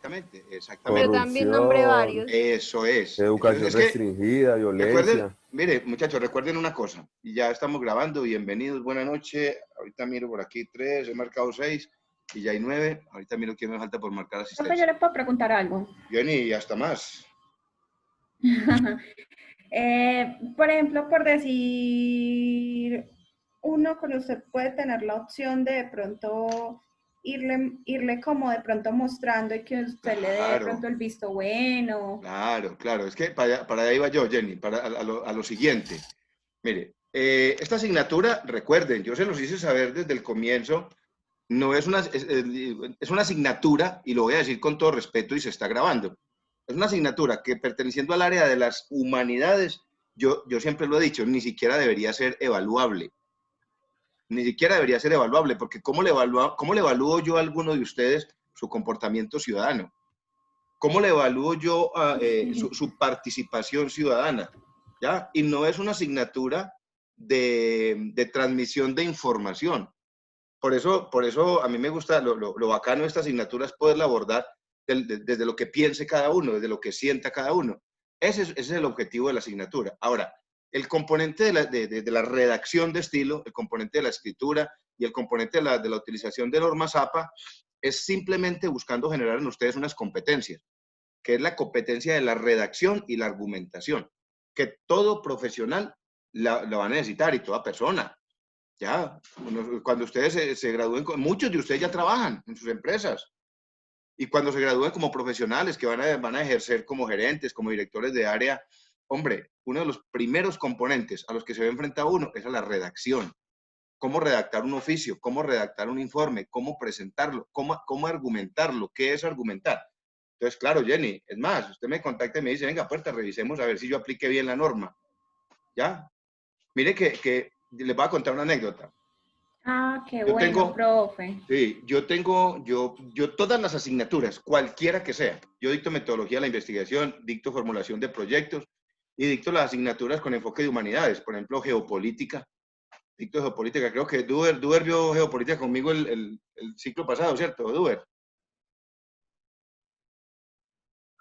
exactamente, Yo exactamente. también nombré corrupción, varios. Eso es. Entonces, educación es que restringida, recuerden, violencia. mire, muchachos, recuerden una cosa. Y ya estamos grabando. Bienvenidos, buena noche. Ahorita miro por aquí 3, he marcado 6 y ya hay 9. Ahorita miro quién me falta por marcar Profe, yo asistencia. le puedo preguntar algo. Jenny, y hasta más. Por ejemplo, por decir, uno con usted puede tener la opción de pronto irle como de pronto mostrando y que usted le dé de Claro, pronto el visto bueno. claro, claro. Es que para allá iba yo, Jenny, a lo siguiente. Mire, esta asignatura, recuerden, yo se los hice saber desde el comienzo, no es una, es una asignatura, y lo voy a decir con todo respeto y se está grabando, es una asignatura que perteneciendo al área de las humanidades, yo siempre lo he dicho, ni siquiera debería ser evaluable, ni siquiera debería ser evaluable, porque cómo le evalúo yo a alguno de ustedes su comportamiento ciudadano? ¿Cómo le evalúo yo su participación ciudadana? ¿Ya? Y no es una asignatura de transmisión de información. Por eso a mí me gusta, lo bacano de esta asignatura es poderla abordar desde lo que piense cada uno, desde lo que sienta cada uno. Ese es el objetivo de la asignatura. Ahora, el componente de la redacción de estilo, el componente de la escritura y el componente de la utilización de normas APA es simplemente buscando generar en ustedes unas competencias, que es la competencia de la redacción y la argumentación, que todo profesional la va a necesitar y toda persona. Ya, cuando ustedes se gradúen, muchos de ustedes ya trabajan en sus empresas. Y cuando se gradúen como profesionales que van a ejercer como gerentes, como directores de área, hombre, uno de los primeros componentes a los que se ve enfrentado uno es a la redacción. Cómo redactar un oficio, cómo redactar un informe, cómo presentarlo, cómo argumentarlo, qué es argumentar. Entonces, claro, Jenny, es más, usted me contacta y me dice, venga, puerta, revisemos a ver si yo apliqué bien la norma. ¿Ya? Mire que les voy a contar una anécdota. Ah, qué Yo bueno, tengo, profe. sí, yo todas las asignaturas, cualquiera que sea, yo dicto metodología de la investigación, dicto formulación de proyectos y dicto las asignaturas con enfoque de humanidades, por ejemplo, geopolítica, dicto geopolítica, creo que Duber vio geopolítica conmigo el ciclo pasado, ¿cierto, Duber?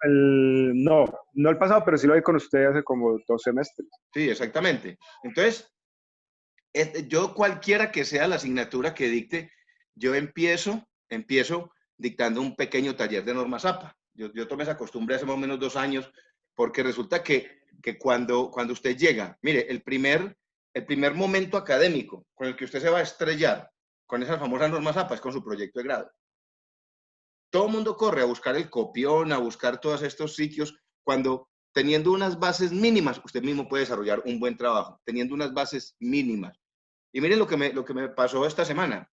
No, no el pasado, pero sí lo vi con usted hace como 2 semestres. Sí, exactamente. Entonces, yo cualquiera que sea la asignatura que dicte, yo empiezo dictando un pequeño taller de normas APA. Yo tomé esa costumbre hace más o menos 2 años, porque resulta que cuando usted llega, mire, el primer momento académico con el que usted se va a estrellar con esas famosas normas APA es con su proyecto de grado. Todo el mundo corre a buscar el copión, a buscar todos estos sitios, cuando teniendo unas bases mínimas, usted mismo puede desarrollar un buen trabajo, teniendo unas bases mínimas. Y miren lo que me pasó esta semana,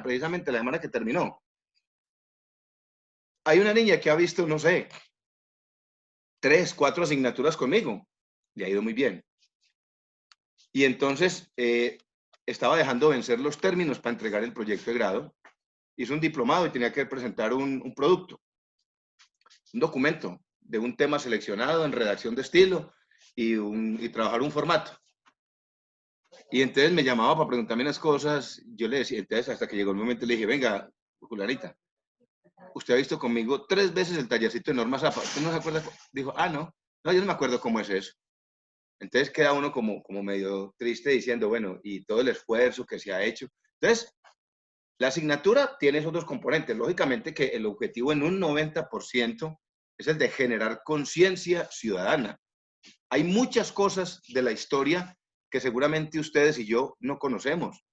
precisamente la semana que terminó. Hay una niña que ha visto, no sé, 3, 4 asignaturas conmigo, le ha ido muy bien. Y entonces estaba dejando vencer los términos para entregar el proyecto de grado. Hizo un diplomado y tenía que presentar un producto, un documento de un tema seleccionado en redacción de estilo y trabajar un formato. Y entonces me llamaba para preguntarme unas cosas, yo le decía, entonces hasta que llegó el momento le dije, venga, Julianita, usted ha visto conmigo 3 veces el tallercito de normas APA, ¿usted no se acuerda? Dijo, no, yo no me acuerdo cómo es eso. Entonces queda uno como medio triste diciendo, bueno, y todo el esfuerzo que se ha hecho. Entonces, la asignatura tiene esos dos componentes. Lógicamente que el objetivo en un 90% es el de generar conciencia ciudadana. Hay muchas cosas de la historia que seguramente ustedes y yo no conocemos.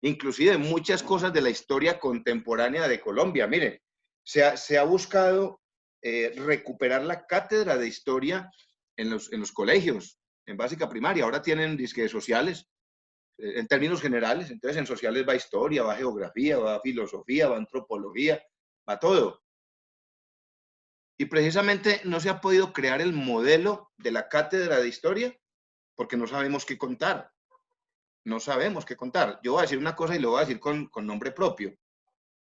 Inclusive muchas cosas de la historia contemporánea de Colombia. Mire, se ha buscado recuperar la cátedra de historia en los colegios, en básica primaria. Ahora tienen disques sociales, en términos generales. Entonces, en sociales va historia, va geografía, va filosofía, va antropología, va todo. Y precisamente no se ha podido crear el modelo de la cátedra de historia porque no sabemos qué contar. No sabemos qué contar. Yo voy a decir una cosa y lo voy a decir con nombre propio,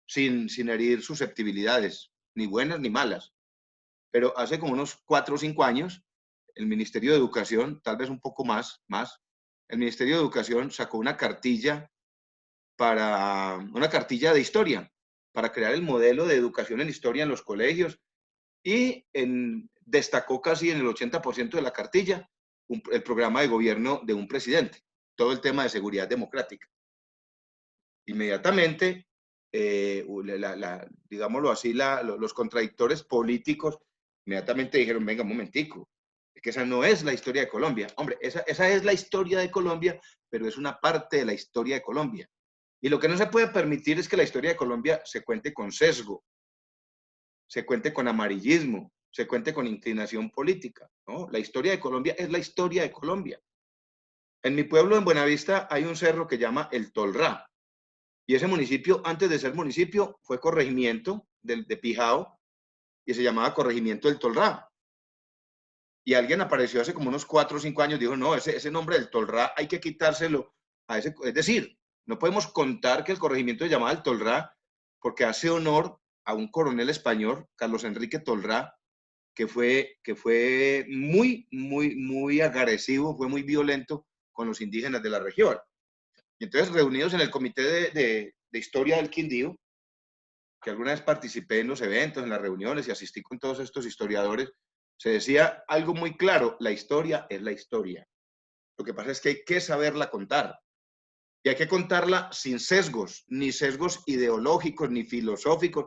sin herir susceptibilidades, ni buenas ni malas. Pero hace como unos 4 o 5 años, el Ministerio de Educación, tal vez un poco más, el Ministerio de Educación sacó una cartilla de historia, para crear el modelo de educación en historia en los colegios y destacó casi en el 80% de la cartilla el programa de gobierno de un presidente, todo el tema de seguridad democrática. Inmediatamente, digámoslo así, los contradictores políticos inmediatamente dijeron, venga, un momentico, es que esa no es la historia de Colombia. Hombre, esa es la historia de Colombia, pero es una parte de la historia de Colombia. Y lo que no se puede permitir es que la historia de Colombia se cuente con sesgo, se cuente con amarillismo, se cuente con inclinación política, ¿no? La historia de Colombia es la historia de Colombia. En mi pueblo, en Buenavista, hay un cerro que llama El Tolrá. Y ese municipio, antes de ser municipio, fue corregimiento de Pijao y se llamaba Corregimiento del Tolrá. Y alguien apareció hace como unos 4 o 5 años y dijo, no, ese nombre del Tolrá hay que quitárselo a ese. Es decir, no podemos contar que el corregimiento se llamaba El Tolrá porque hace honor a un coronel español, Carlos Enrique Tolrá, que fue muy agresivo, fue muy violento con los indígenas de la región. Y entonces, reunidos en el Comité de Historia del Quindío, que alguna vez participé en los eventos, en las reuniones y asistí con todos estos historiadores, se decía algo muy claro, la historia es la historia. Lo que pasa es que hay que saberla contar. Y hay que contarla sin sesgos, ni sesgos ideológicos, ni filosóficos,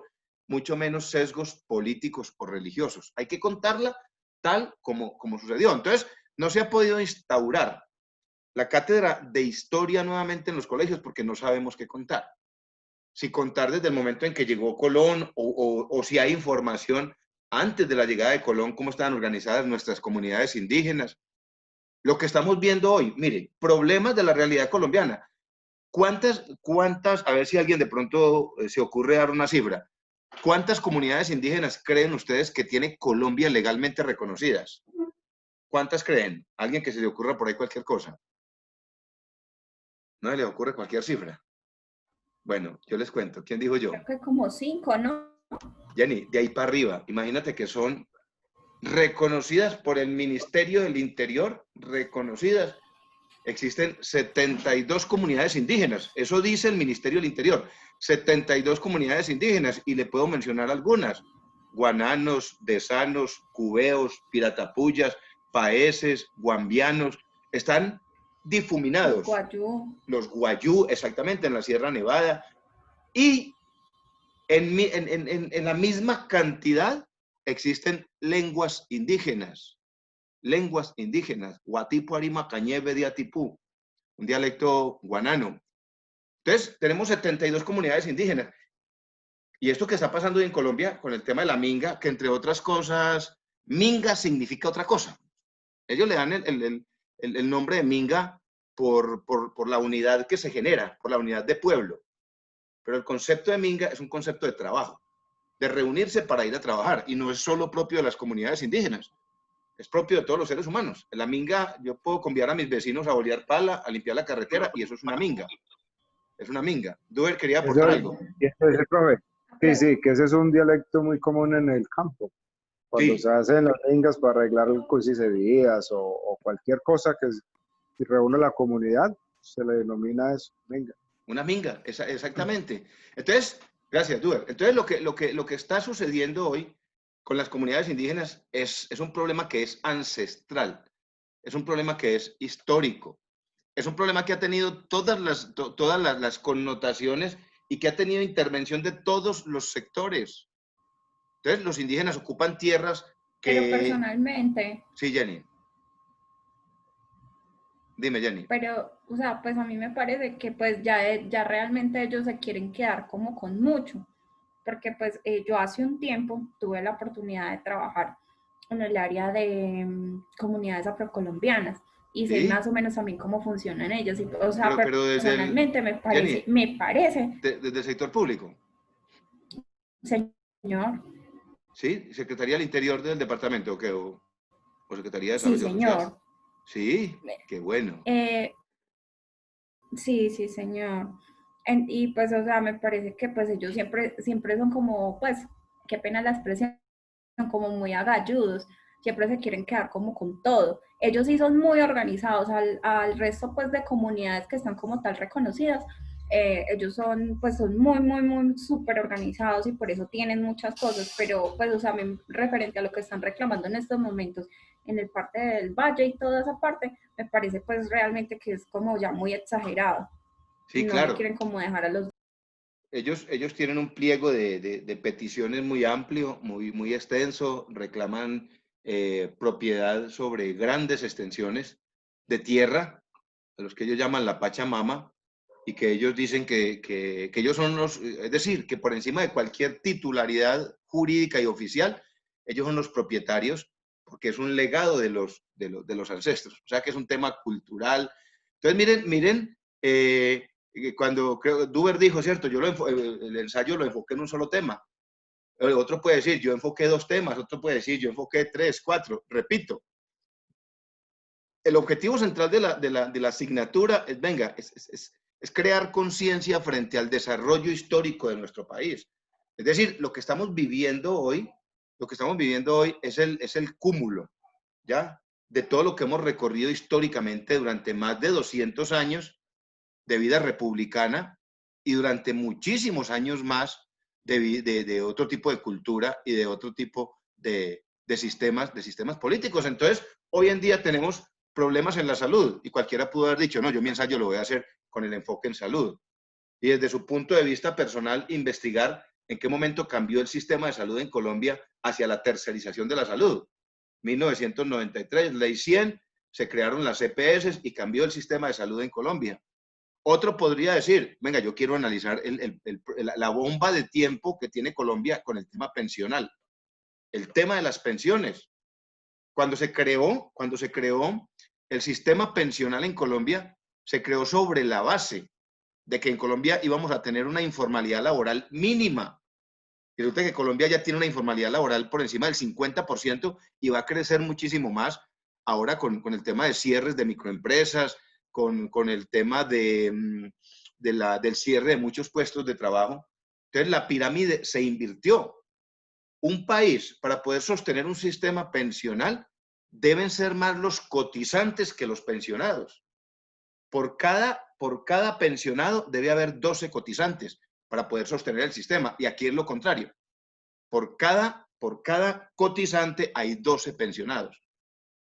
mucho menos sesgos políticos o religiosos. Hay que contarla tal como sucedió. Entonces, no se ha podido instaurar la cátedra de historia nuevamente en los colegios porque no sabemos qué contar. Si contar desde el momento en que llegó Colón o si hay información antes de la llegada de Colón, cómo estaban organizadas nuestras comunidades indígenas. Lo que estamos viendo hoy, mire, problemas de la realidad colombiana. ¿Cuántas, a ver si alguien de pronto se ocurre dar una cifra, cuántas comunidades indígenas creen ustedes que tiene Colombia legalmente reconocidas? ¿Cuántas creen? ¿Alguien que se le ocurra por ahí cualquier cosa? ¿No se le ocurre cualquier cifra? Bueno, yo les cuento. ¿Quién dijo yo? Creo que como 5, ¿no? Jenny, de ahí para arriba, imagínate que son reconocidas por el Ministerio del Interior, reconocidas. Existen 72 comunidades indígenas, eso dice el Ministerio del Interior, 72 comunidades indígenas, y le puedo mencionar algunas: guananos, desanos, cubeos, piratapuyas, paeses, guambianos, están difuminados. Los guayú, exactamente, en la Sierra Nevada, y en la misma cantidad existen lenguas indígenas, Guatipu Arima Cañeve de Atipú, un dialecto guanano. Entonces, tenemos 72 comunidades indígenas. Y esto que está pasando en Colombia con el tema de la minga, que entre otras cosas, minga significa otra cosa. Ellos le dan el nombre de minga por la unidad que se genera, por la unidad de pueblo. Pero el concepto de minga es un concepto de trabajo, de reunirse para ir a trabajar, y no es solo propio de las comunidades indígenas, es propio de todos los seres humanos. En la minga, yo puedo convidar a mis vecinos a bolear pala, a limpiar la carretera, y eso es una minga. Es una minga. Duer quería aportar algo. Ese, profe. Sí, que ese es un dialecto muy común en el campo. Cuando se hacen las mingas para arreglar coinciderías o cualquier cosa que reúne la comunidad, se le denomina eso, minga. Una minga, exactamente. Entonces, gracias, Duer. Entonces, lo que está sucediendo hoy con las comunidades indígenas es un problema que es ancestral, es un problema que es histórico, es un problema que ha tenido todas las connotaciones y que ha tenido intervención de todos los sectores. Entonces, los indígenas ocupan tierras que... Pero personalmente... Sí, Jenny. Dime, Jenny. Pero, o sea, pues a mí me parece que pues ya realmente ellos se quieren quedar como con mucho. Porque pues yo hace un tiempo tuve la oportunidad de trabajar en el área de comunidades afrocolombianas y sé más o menos también cómo funcionan ellos. Y, o sea, pero personalmente me parece, Jenny, desde el sector público. Señor. ¿Sí? ¿Secretaría del Interior del departamento o Secretaría de Sí, Desarrollo señor. Social? Sí, qué bueno. Sí, señor. Y pues, o sea, me parece que pues ellos siempre son como, pues, qué pena la expresión, como muy agalludos, siempre se quieren quedar como con todo. Ellos sí son muy organizados, al resto pues de comunidades que están como tal reconocidas, ellos son, pues son muy, muy, muy súper organizados y por eso tienen muchas cosas, pero pues, o sea, referente a lo que están reclamando en estos momentos en el parte del Valle y toda esa parte, me parece pues realmente que es como ya muy exagerado. Sí, No le claro. quieren como dejar a los... Ellos tienen un pliego de peticiones muy amplio, muy extenso, reclaman propiedad sobre grandes extensiones de tierra, a los que ellos llaman la Pachamama, y que ellos dicen que ellos son los, es decir, que por encima de cualquier titularidad jurídica y oficial, ellos son los propietarios, porque es un legado de los ancestros, o sea que es un tema cultural. Entonces, miren, cuando creo, Duber dijo, cierto, el ensayo lo enfoqué en un solo tema. Otro puede decir, yo enfoqué 2 temas, otro puede decir, yo enfoqué 3, 4. Repito, el objetivo central de la asignatura es, venga, es crear conciencia frente al desarrollo histórico de nuestro país. Es decir, lo que estamos viviendo hoy es el cúmulo, ¿ya? De todo lo que hemos recorrido históricamente durante más de 200 años de vida republicana y durante muchísimos años más de otro tipo de cultura y de otro tipo de sistemas políticos. Entonces, hoy en día tenemos problemas en la salud y cualquiera pudo haber dicho, no, yo mi ensayo lo voy a hacer con el enfoque en salud. Y desde su punto de vista personal, investigar en qué momento cambió el sistema de salud en Colombia hacia la tercerización de la salud. 1993, ley 100, se crearon las EPS y cambió el sistema de salud en Colombia. Otro podría decir, venga, yo quiero analizar la bomba de tiempo que tiene Colombia con el tema pensional, el tema de las pensiones. Cuando se creó el sistema pensional en Colombia, se creó sobre la base de que en Colombia íbamos a tener una informalidad laboral mínima. Y resulta que Colombia ya tiene una informalidad laboral por encima del 50% y va a crecer muchísimo más ahora con el tema de cierres de microempresas, con el tema del cierre de muchos puestos de trabajo. Entonces la pirámide se invirtió. Un país, para poder sostener un sistema pensional, deben ser más los cotizantes que los pensionados. Por cada pensionado debe haber 12 cotizantes para poder sostener el sistema. Y aquí es lo contrario. Por cada cotizante hay 12 pensionados.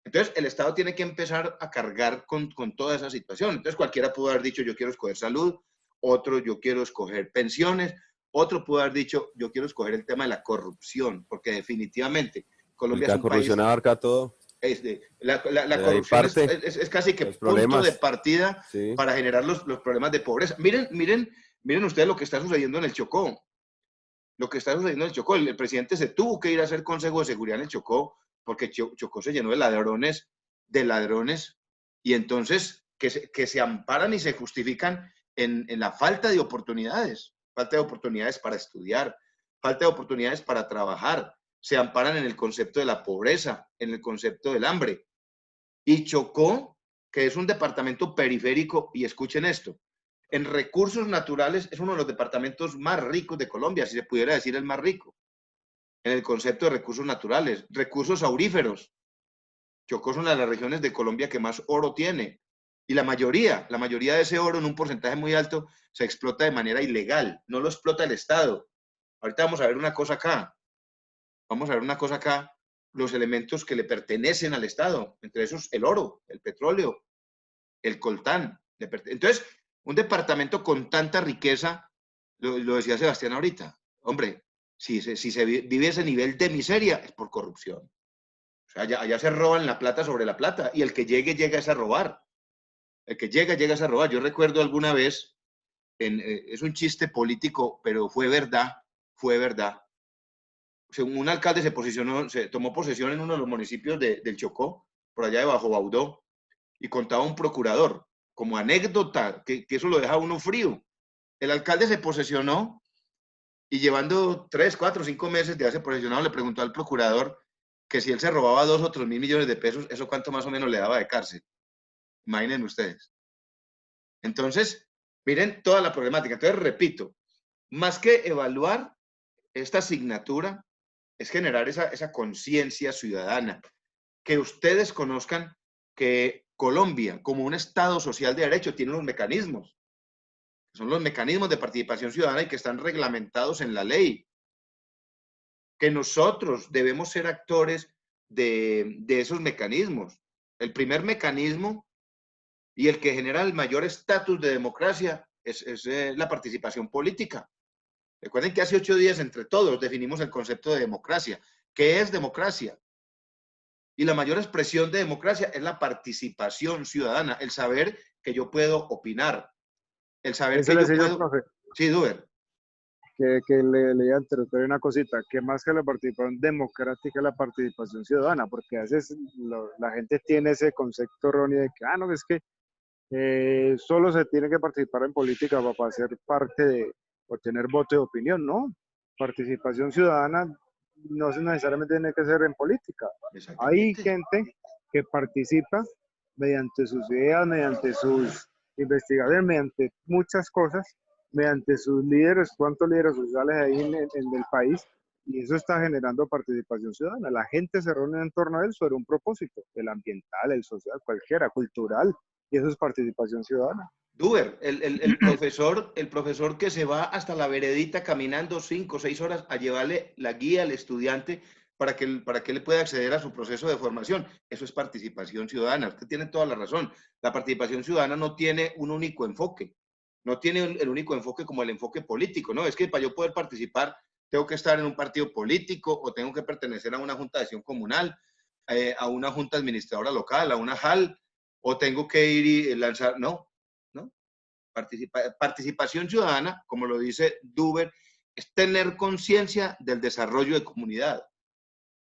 Entonces, el Estado tiene que empezar a cargar con toda esa situación. Entonces, cualquiera pudo haber dicho, yo quiero escoger salud, otro, yo quiero escoger pensiones, otro pudo haber dicho, yo quiero escoger el tema de la corrupción, porque definitivamente Colombia es La un corrupción país, abarca todo. la De ahí corrupción parte es casi que los punto de problemas. partida Sí. para generar los problemas de pobreza. Miren ustedes lo que está sucediendo en el Chocó. Lo que está sucediendo en el Chocó, el presidente se tuvo que ir a hacer consejo de seguridad en el Chocó porque Chocó se llenó de ladrones, y entonces que se amparan y se justifican en la falta de oportunidades para estudiar, falta de oportunidades para trabajar, se amparan en el concepto de la pobreza, en el concepto del hambre. Y Chocó, que es un departamento periférico, y escuchen esto, en recursos naturales es uno de los departamentos más ricos de Colombia, si se pudiera decir el más rico, en el concepto de recursos naturales, recursos auríferos. Chocó es una de las regiones de Colombia que más oro tiene. Y la mayoría de ese oro, en un porcentaje muy alto, se explota de manera ilegal, no lo explota el Estado. Ahorita vamos a ver una cosa acá. Los elementos que le pertenecen al Estado, entre esos el oro, el petróleo, el coltán. Entonces, un departamento con tanta riqueza, lo decía Sebastián ahorita, hombre, si se vive ese nivel de miseria, es por corrupción. O sea, allá se roban la plata sobre la plata, y el que llegue, llega a robar. El que llega a robar. Yo recuerdo alguna vez, es un chiste político, pero fue verdad. O sea, un alcalde se tomó posesión en uno de los municipios del Chocó, por allá de Bajo Baudó, y contaba un procurador, como anécdota, que eso lo deja uno frío. El alcalde se posesionó y llevando 3, 4, 5 meses de haberse posesionado, le preguntó al procurador que si él se robaba 2 o 3 mil millones de pesos, eso cuánto más o menos le daba de cárcel. Imaginen ustedes. Entonces, miren toda la problemática. Entonces, repito, más que evaluar esta asignatura, es generar esa conciencia ciudadana, que ustedes conozcan que Colombia, como un Estado social de derecho, tiene unos mecanismos. son los mecanismos de participación ciudadana y que están reglamentados en la ley. Que nosotros debemos ser actores de esos mecanismos. El primer mecanismo y el que genera el mayor estatus de democracia es la participación política. Recuerden que hace 8 días entre todos definimos el concepto de democracia. ¿Qué es democracia? Y la mayor expresión de democracia es la participación ciudadana, el saber que yo puedo opinar, el saber Eso que le yo decía yo, puedo... profe, Sí, Duber. que le iba a interrumpir una cosita, que más que la participación democrática es la participación ciudadana, porque a veces la gente tiene ese concepto erróneo de que, no, es que solo se tiene que participar en política para ser parte de, o tener voto de opinión, ¿no? Participación ciudadana no necesariamente tiene que ser en política. Hay Exactamente. gente que participa mediante sus ideas, mediante sus investigaciones, mediante muchas cosas, mediante sus líderes, cuántos líderes sociales hay en el país, y eso está generando participación ciudadana. La gente se reúne en torno a él sobre un propósito, el ambiental, el social, cualquiera, cultural, y eso es participación ciudadana. Duber, el profesor que se va hasta la veredita caminando 5 o 6 horas a llevarle la guía al estudiante para que él pueda acceder a su proceso de formación. Eso es participación ciudadana. Usted tiene toda la razón. La participación ciudadana no tiene un único enfoque. No tiene el único enfoque como el enfoque político, ¿no? Es que para yo poder participar tengo que estar en un partido político o tengo que pertenecer a una junta de acción comunal, a una junta administradora local, a una JAL, o tengo que ir y lanzar, no. Participación ciudadana, como lo dice Duber, es tener conciencia del desarrollo de comunidad.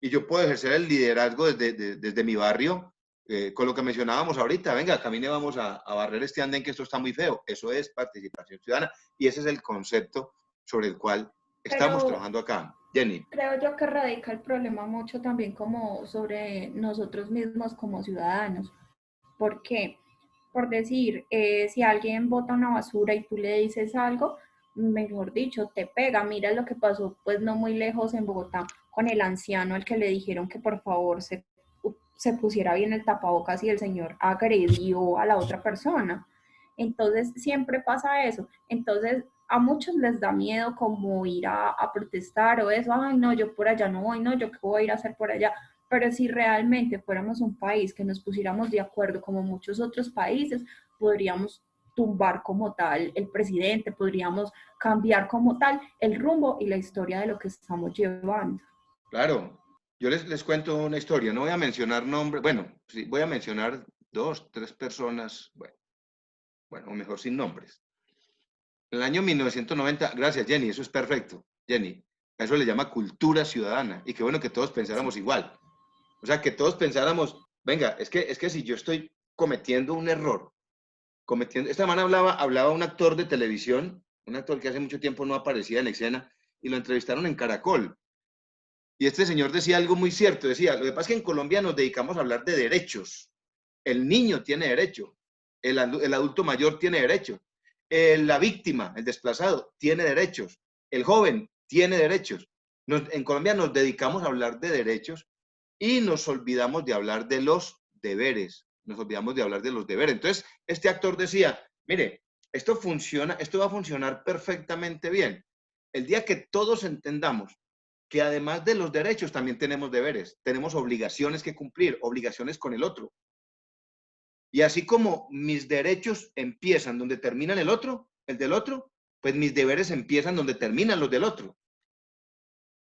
Y yo puedo ejercer el liderazgo desde mi barrio, con lo que mencionábamos ahorita. Venga, camine, vamos a barrer este andén que esto está muy feo. Eso es participación ciudadana y ese es el concepto sobre el cual estamos trabajando acá. Jenny. Creo yo que radica el problema mucho también como sobre nosotros mismos como ciudadanos. ¿Por qué? Por decir, si alguien bota una basura y tú le dices algo, mejor dicho, te pega. Mira lo que pasó, pues no muy lejos en Bogotá, con el anciano al que le dijeron que por favor se pusiera bien el tapabocas y el señor agredió a la otra persona. Entonces, siempre pasa eso. Entonces, a muchos les da miedo como ir a protestar o eso, ay, no, yo por allá no voy, no, yo qué voy a ir a hacer por allá. Pero si realmente fuéramos un país que nos pusiéramos de acuerdo como muchos otros países, podríamos tumbar como tal el presidente, podríamos cambiar como tal el rumbo y la historia de lo que estamos llevando. Claro, yo les cuento una historia, no voy a mencionar nombres, bueno, sí, voy a mencionar 2, 3 personas, bueno, o mejor sin nombres. En el año 1990, gracias Jenny, eso es perfecto, Jenny, a eso le llama cultura ciudadana, y qué bueno que todos pensáramos igual. O sea, que todos pensáramos, venga, es que si yo estoy cometiendo un error, esta semana hablaba un actor de televisión, un actor que hace mucho tiempo no aparecía en escena, y lo entrevistaron en Caracol. Y este señor decía algo muy cierto, decía, lo que pasa es que en Colombia nos dedicamos a hablar de derechos. El niño tiene derecho, el adulto mayor tiene derecho, la víctima, el desplazado, tiene derechos, el joven tiene derechos. En Colombia nos dedicamos a hablar de derechos y nos olvidamos de hablar de los deberes, nos olvidamos de hablar de los deberes. Entonces, este actor decía, mire, esto funciona, esto va a funcionar perfectamente bien. El día que todos entendamos que además de los derechos también tenemos deberes, tenemos obligaciones que cumplir, obligaciones con el otro. Y así como mis derechos empiezan donde terminan el del otro, pues mis deberes empiezan donde terminan los del otro.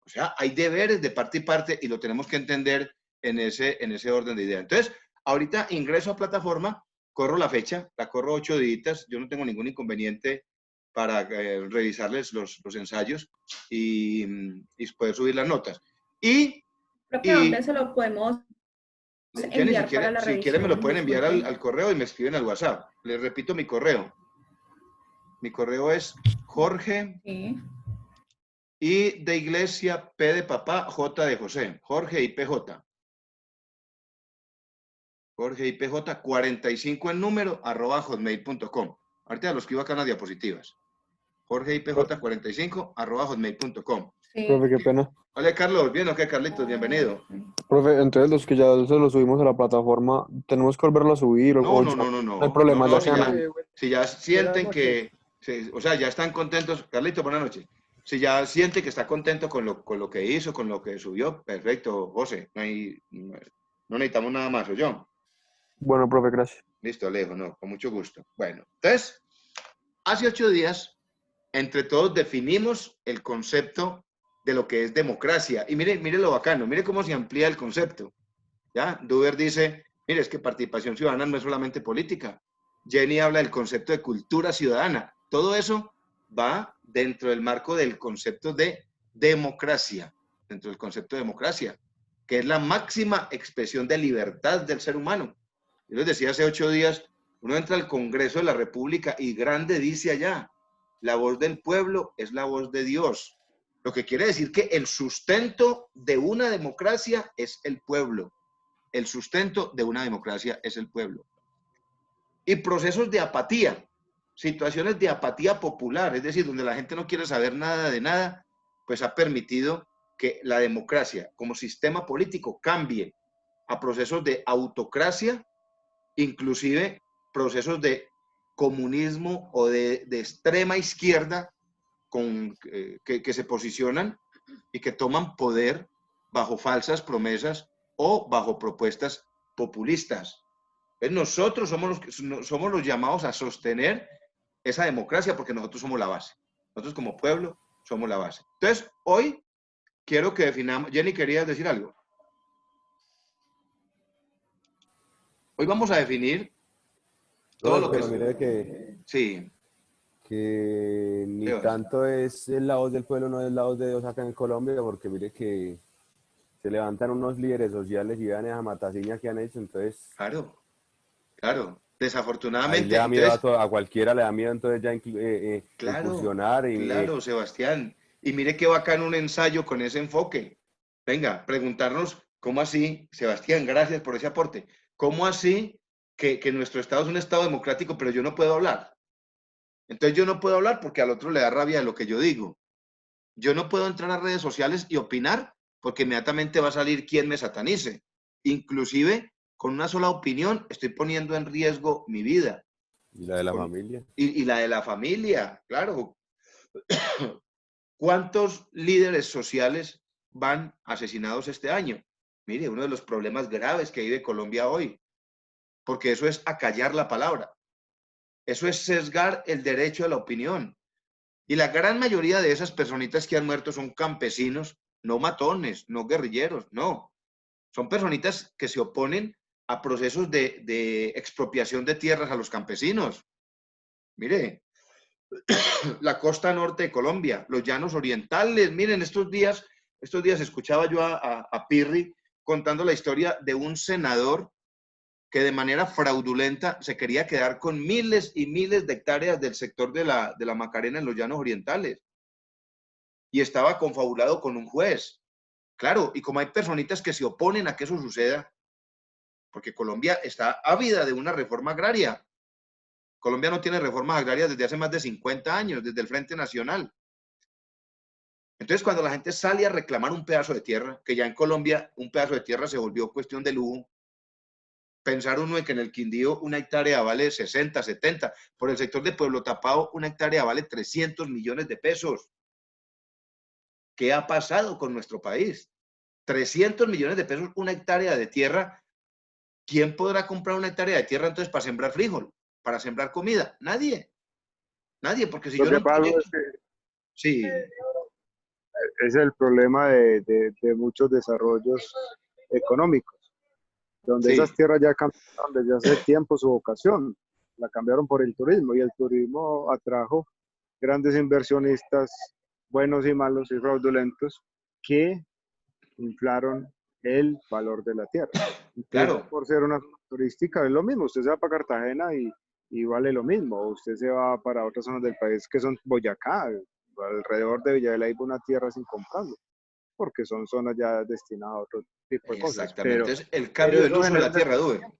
O sea, hay deberes de parte y parte y lo tenemos que entender en ese orden de idea. Entonces, ahorita ingreso a plataforma, corro la fecha, la corro 8 días, yo no tengo ningún inconveniente para revisarles los ensayos y poder subir las notas. Creo que dónde se lo podemos Jenny, enviar para la si quieren me lo revisión, pueden enviar disculpen. al correo y me escriben al WhatsApp. Les repito mi correo. Mi correo es Jorge Sí. y de iglesia, P de papá, J de José. Jorge y PJ. Jorge y PJ 45 en número, @hotmail.com. Ahorita lo escribo acá en las diapositivas. Jorge y PJ 45 @hotmail.com. Sí. Profe, qué pena. Hola Carlos, ¿bien o qué Carlitos? Bienvenido. Profe, entonces los que ya se los subimos a la plataforma, ¿tenemos que volverlo a subir No, o no, ya no, no, no hay no, problema, no, ya quedan ahí? si ya sienten que Sí, o sea, ya están contentos. Carlito, buenas noches. Si ya siente que está contento con lo que hizo, con lo que subió, perfecto, José. No necesitamos nada más, ¿o yo? Bueno, profe, gracias. Listo, Alejo, no, con mucho gusto. Bueno, entonces, hace 8 días, entre todos definimos el concepto de lo que es democracia. Y mire lo bacano, mire cómo se amplía el concepto. ¿Ya? Duber dice, mire, es que participación ciudadana no es solamente política. Jenny habla del concepto de cultura ciudadana. Todo eso va dentro del marco del concepto de democracia, dentro del concepto de democracia, que es la máxima expresión de libertad del ser humano. Yo les decía hace 8 días, uno entra al Congreso de la República y grande dice allá, la voz del pueblo es la voz de Dios. Lo que quiere decir que el sustento de una democracia es el pueblo. El sustento de una democracia es el pueblo. Y procesos de apatía, situaciones de apatía popular, es decir, donde la gente no quiere saber nada de nada, pues ha permitido que la democracia como sistema político cambie a procesos de autocracia, inclusive procesos de comunismo o de extrema izquierda que se posicionan y que toman poder bajo falsas promesas o bajo propuestas populistas. Nosotros somos los llamados a sostener esa democracia porque nosotros somos la base. Nosotros como pueblo somos la base. Entonces, hoy quiero que definamos... Jenny, ¿querías decir algo? Hoy vamos a definir todo lo que... Pero mire que, Sí. que ni Sebas. tanto es la voz del pueblo, no es la voz de Dios acá en Colombia, porque mire que se levantan unos líderes sociales y vean esa mataciña que han hecho, entonces Claro, claro. ahí Desafortunadamente, le da miedo entonces... a cualquiera, le da miedo entonces ya Claro, incursionar claro, Sebastián. Y mire qué bacán un ensayo con ese enfoque. Venga, preguntarnos cómo así, Sebastián, gracias por ese aporte. ¿Cómo así que nuestro Estado es un Estado democrático, pero yo no puedo hablar? Entonces yo no puedo hablar porque al otro le da rabia de lo que yo digo. Yo no puedo entrar a redes sociales y opinar porque inmediatamente va a salir quien me satanice. Inclusive, con una sola opinión, estoy poniendo en riesgo mi vida. y la de la familia. Y la de la familia, claro. ¿Cuántos líderes sociales van asesinados este año? Mire, uno de los problemas graves que vive Colombia hoy, porque eso es acallar la palabra, eso es sesgar el derecho a la opinión. Y la gran mayoría de esas personitas que han muerto son campesinos, no matones, no guerrilleros, no. Son personitas que se oponen a procesos de expropiación de tierras a los campesinos. Mire, la costa norte de Colombia, los llanos orientales. Miren, estos días escuchaba yo a Pirri contando la historia de un senador que de manera fraudulenta se quería quedar con miles y miles de hectáreas del sector de la Macarena en los llanos orientales. Y estaba confabulado con un juez. Claro, y como hay personitas que se oponen a que eso suceda, porque Colombia está ávida de una reforma agraria. Colombia no tiene reformas agrarias desde hace más de 50 años, desde el Frente Nacional. Entonces, cuando la gente sale a reclamar un pedazo de tierra, que ya en Colombia un pedazo de tierra se volvió cuestión de lujo, pensar uno en que en el Quindío una hectárea vale 60, 70, por el sector de Pueblo Tapado una hectárea vale 300 millones de pesos. ¿Qué ha pasado con nuestro país? 300 millones de pesos una hectárea de tierra. ¿Quién podrá comprar una hectárea de tierra entonces para sembrar frijol, para sembrar comida? Nadie. Nadie, porque si Lo yo que no pasa proyecto... es que Sí, es el problema de muchos desarrollos económicos, donde esas sí, tierras ya cambiaron desde hace tiempo su vocación, la cambiaron por el turismo y el turismo atrajo grandes inversionistas, buenos y malos y fraudulentos, que inflaron el valor de la tierra. Entonces, claro. por ser una zona turística, es lo mismo. Usted se va para Cartagena y vale lo mismo. Usted se va para otras zonas del país que son Boyacá, alrededor de Villa de Leyva, una tierra sin comprarlo, porque son zonas ya destinadas a otro tipo de cosas. Exactamente. Es el Pero cambio del eso uso de genera la un tierra, Dube. desplazamiento,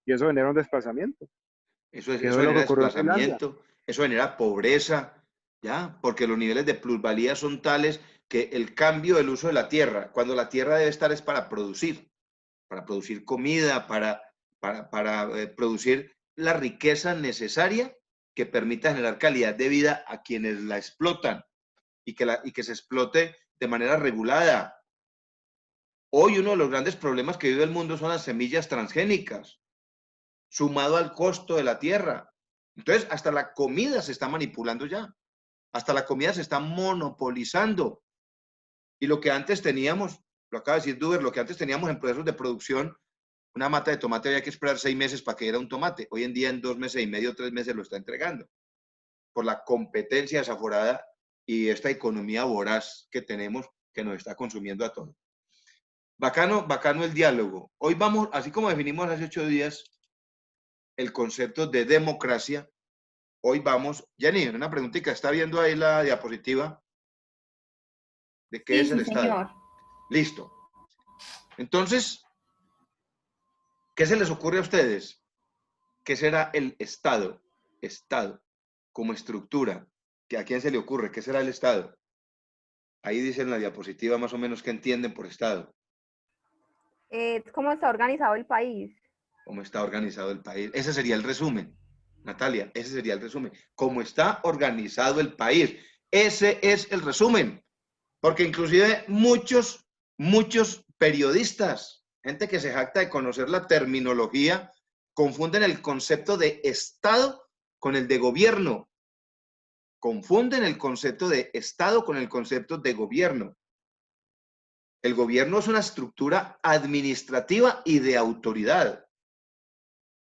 y eso genera un desplazamiento, que Eso eso es lo que genera ocurrió en Finlandia. desplazamiento, eso genera pobreza, ¿ya? Porque los niveles de plusvalía son tales que el cambio del uso de la tierra, cuando la tierra debe estar es para producir comida, para producir la riqueza necesaria, que permita generar calidad de vida a quienes la explotan y que se explote de manera regulada. Hoy uno de los grandes problemas que vive el mundo son las semillas transgénicas, sumado al costo de la tierra. Entonces, hasta la comida se está manipulando ya. Hasta la comida se está monopolizando. Y lo que antes teníamos, lo acaba de decir Duber, lo que antes teníamos en procesos de producción, una mata de tomate había que esperar 6 meses para que diera un tomate. Hoy en día en 2 meses y medio, 3 meses lo está entregando. Por la competencia desaforada y esta economía voraz que tenemos que nos está consumiendo a todos. Bacano, bacano el diálogo. Hoy vamos, así como definimos hace 8 días el concepto de democracia, hoy vamos, Jenny, una preguntita, ¿está viendo ahí la diapositiva de qué es el Estado? Señor. Listo. Entonces, ¿qué se les ocurre a ustedes? ¿Qué será el Estado? Estado, como estructura. ¿A quién se le ocurre? ¿Qué será el Estado? Ahí dice en la diapositiva más o menos qué entienden por Estado. ¿Cómo está organizado el país? ¿Cómo está organizado el país? Ese sería el resumen. Natalia, ese sería el resumen. ¿Cómo está organizado el país? Ese es el resumen. Porque inclusive muchos periodistas, gente que se jacta de conocer la terminología, confunden el concepto de Estado con el de gobierno. Confunden el concepto de Estado con el concepto de gobierno. El gobierno es una estructura administrativa y de autoridad,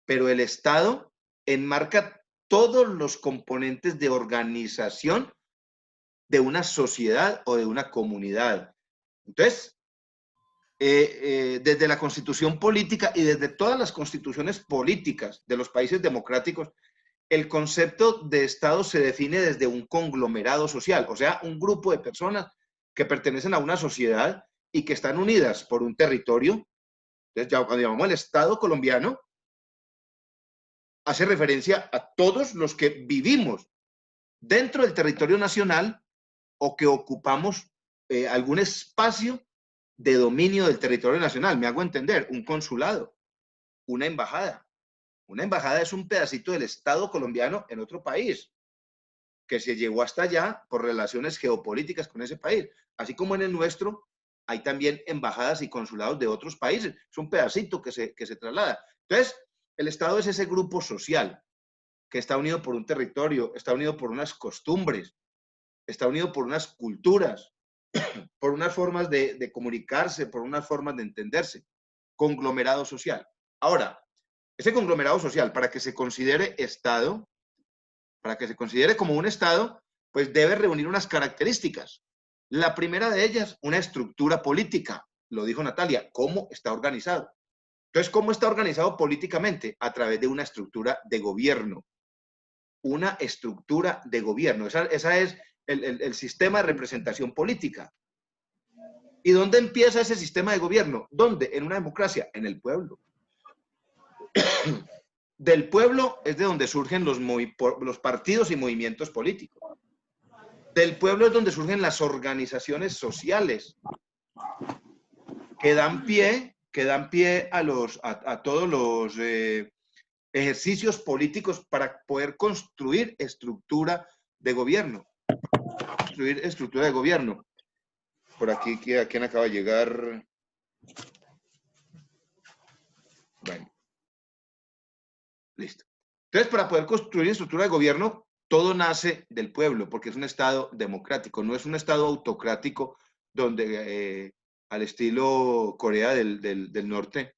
pero el Estado enmarca todos los componentes de organización de una sociedad o de una comunidad. Entonces, desde la Constitución política y desde todas las constituciones políticas de los países democráticos, el concepto de Estado se define desde un conglomerado social, o sea, un grupo de personas que pertenecen a una sociedad y que están unidas por un territorio. Entonces, ya cuando llamamos el Estado colombiano, hace referencia a todos los que vivimos dentro del territorio nacional o que ocupamos algún espacio de dominio del territorio nacional. Me hago entender, un consulado, una embajada. Una embajada es un pedacito del Estado colombiano en otro país, que se llegó hasta allá por relaciones geopolíticas con ese país. Así como en el nuestro, hay también embajadas y consulados de otros países. Es un pedacito que se traslada. Entonces, el Estado es ese grupo social que está unido por un territorio, está unido por unas costumbres, está unido por unas culturas, por unas formas de comunicarse, por unas formas de entenderse. Conglomerado social. Ahora, ese conglomerado social, para que se considere Estado, para que se considere como un Estado, pues debe reunir unas características. La primera de ellas, una estructura política. Lo dijo Natalia, ¿cómo está organizado? Entonces, ¿cómo está organizado políticamente? A través de una estructura de gobierno. Una estructura de gobierno. Esa es el sistema de representación política. ¿Y dónde empieza ese sistema de gobierno? ¿Dónde? En una democracia, en el pueblo. Del pueblo es de donde surgen los partidos y movimientos políticos. Del pueblo es donde surgen las organizaciones sociales que dan pie a todos los ejercicios políticos para poder construir estructura de gobierno. Construir estructura de gobierno. Por aquí, ¿quién acaba de llegar? Bueno. Listo. Entonces, para poder construir estructura de gobierno, todo nace del pueblo, porque es un Estado democrático, no es un Estado autocrático donde, al estilo Corea del Norte,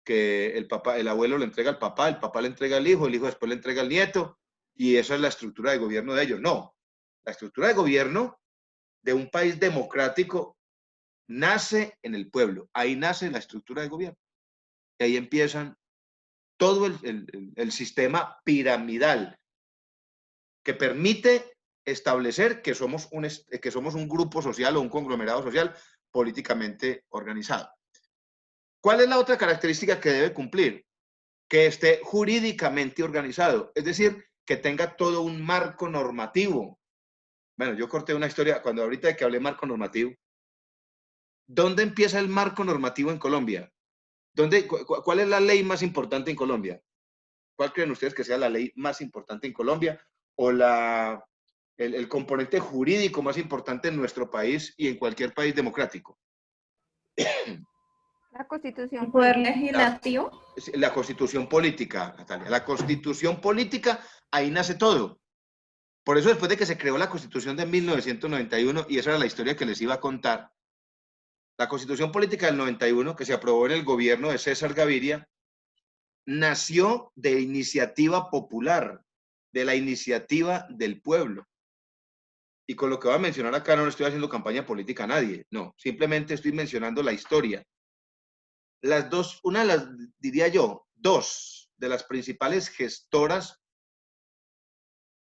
que el abuelo le entrega al papá, el papá le entrega al hijo, el hijo después le entrega al nieto, y esa es la estructura de gobierno de ellos. No, la estructura de gobierno de un país democrático nace en el pueblo, ahí nace la estructura de gobierno, y ahí empiezan todo el sistema piramidal que permite establecer que somos un grupo social o un conglomerado social políticamente organizado. ¿Cuál es la otra característica que debe cumplir? Que esté jurídicamente organizado, es decir, que tenga todo un marco normativo. Bueno, yo corté una historia cuando ahorita que hablé marco normativo. ¿Dónde empieza el marco normativo en Colombia? ¿Cuál es la ley más importante en Colombia? ¿Cuál creen ustedes que sea la ley más importante en Colombia o el componente jurídico más importante en nuestro país y en cualquier país democrático. La constitución. ¿El poder legislativo? La constitución política, Natalia. La constitución política, ahí nace todo. Por eso después de que se creó la constitución de 1991, y esa era la historia que les iba a contar, la constitución política del 91, que se aprobó en el gobierno de César Gaviria, nació de iniciativa popular, de la iniciativa del pueblo. Y con lo que voy a mencionar acá no le estoy haciendo campaña política a nadie, no, simplemente estoy mencionando la historia. Las dos, una de las, diría yo, dos de las principales gestoras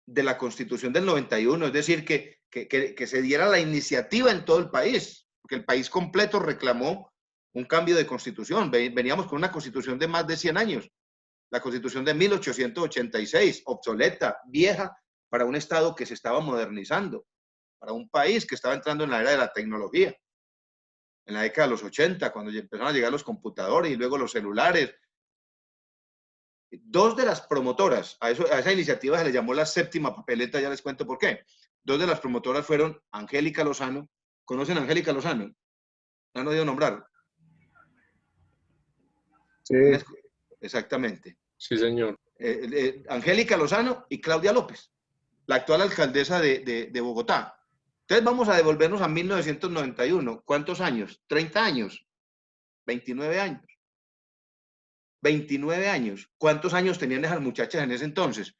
de la Constitución del 91, es decir, que se diera la iniciativa en todo el país, porque el país completo reclamó un cambio de constitución. Veníamos con una constitución de más de 100 años, la constitución de 1886, obsoleta, vieja, para un Estado que se estaba modernizando, para un país que estaba entrando en la era de la tecnología. En la década de los 80, cuando empezaron a llegar los computadores y luego los celulares. Dos de las promotoras, a esa iniciativa se le llamó la séptima papeleta, ya les cuento por qué. Dos de las promotoras fueron Angélica Lozano. ¿Conocen a Angélica Lozano? ¿La han oído nombrar? Sí, Exactamente. Sí, señor. Angélica Lozano y Claudia López, la actual alcaldesa de Bogotá. Entonces vamos a devolvernos a 1991. ¿Cuántos años? 30 años. 29 años. 29 años. ¿Cuántos años tenían esas muchachas en ese entonces?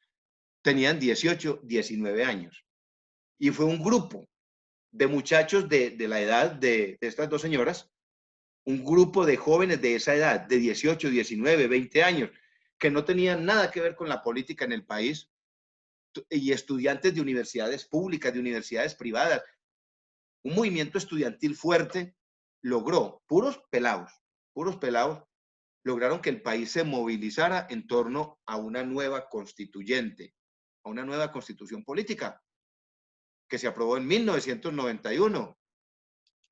Tenían 18, 19 años. Y fue un grupo de muchachos de la edad de estas dos señoras, un grupo de jóvenes de esa edad, de 18, 19, 20 años, que no tenían nada que ver con la política en el país, y estudiantes de universidades públicas, de universidades privadas. Un movimiento estudiantil fuerte logró, puros pelados, lograron que el país se movilizara en torno a una nueva constituyente, a una nueva constitución política, que se aprobó en 1991.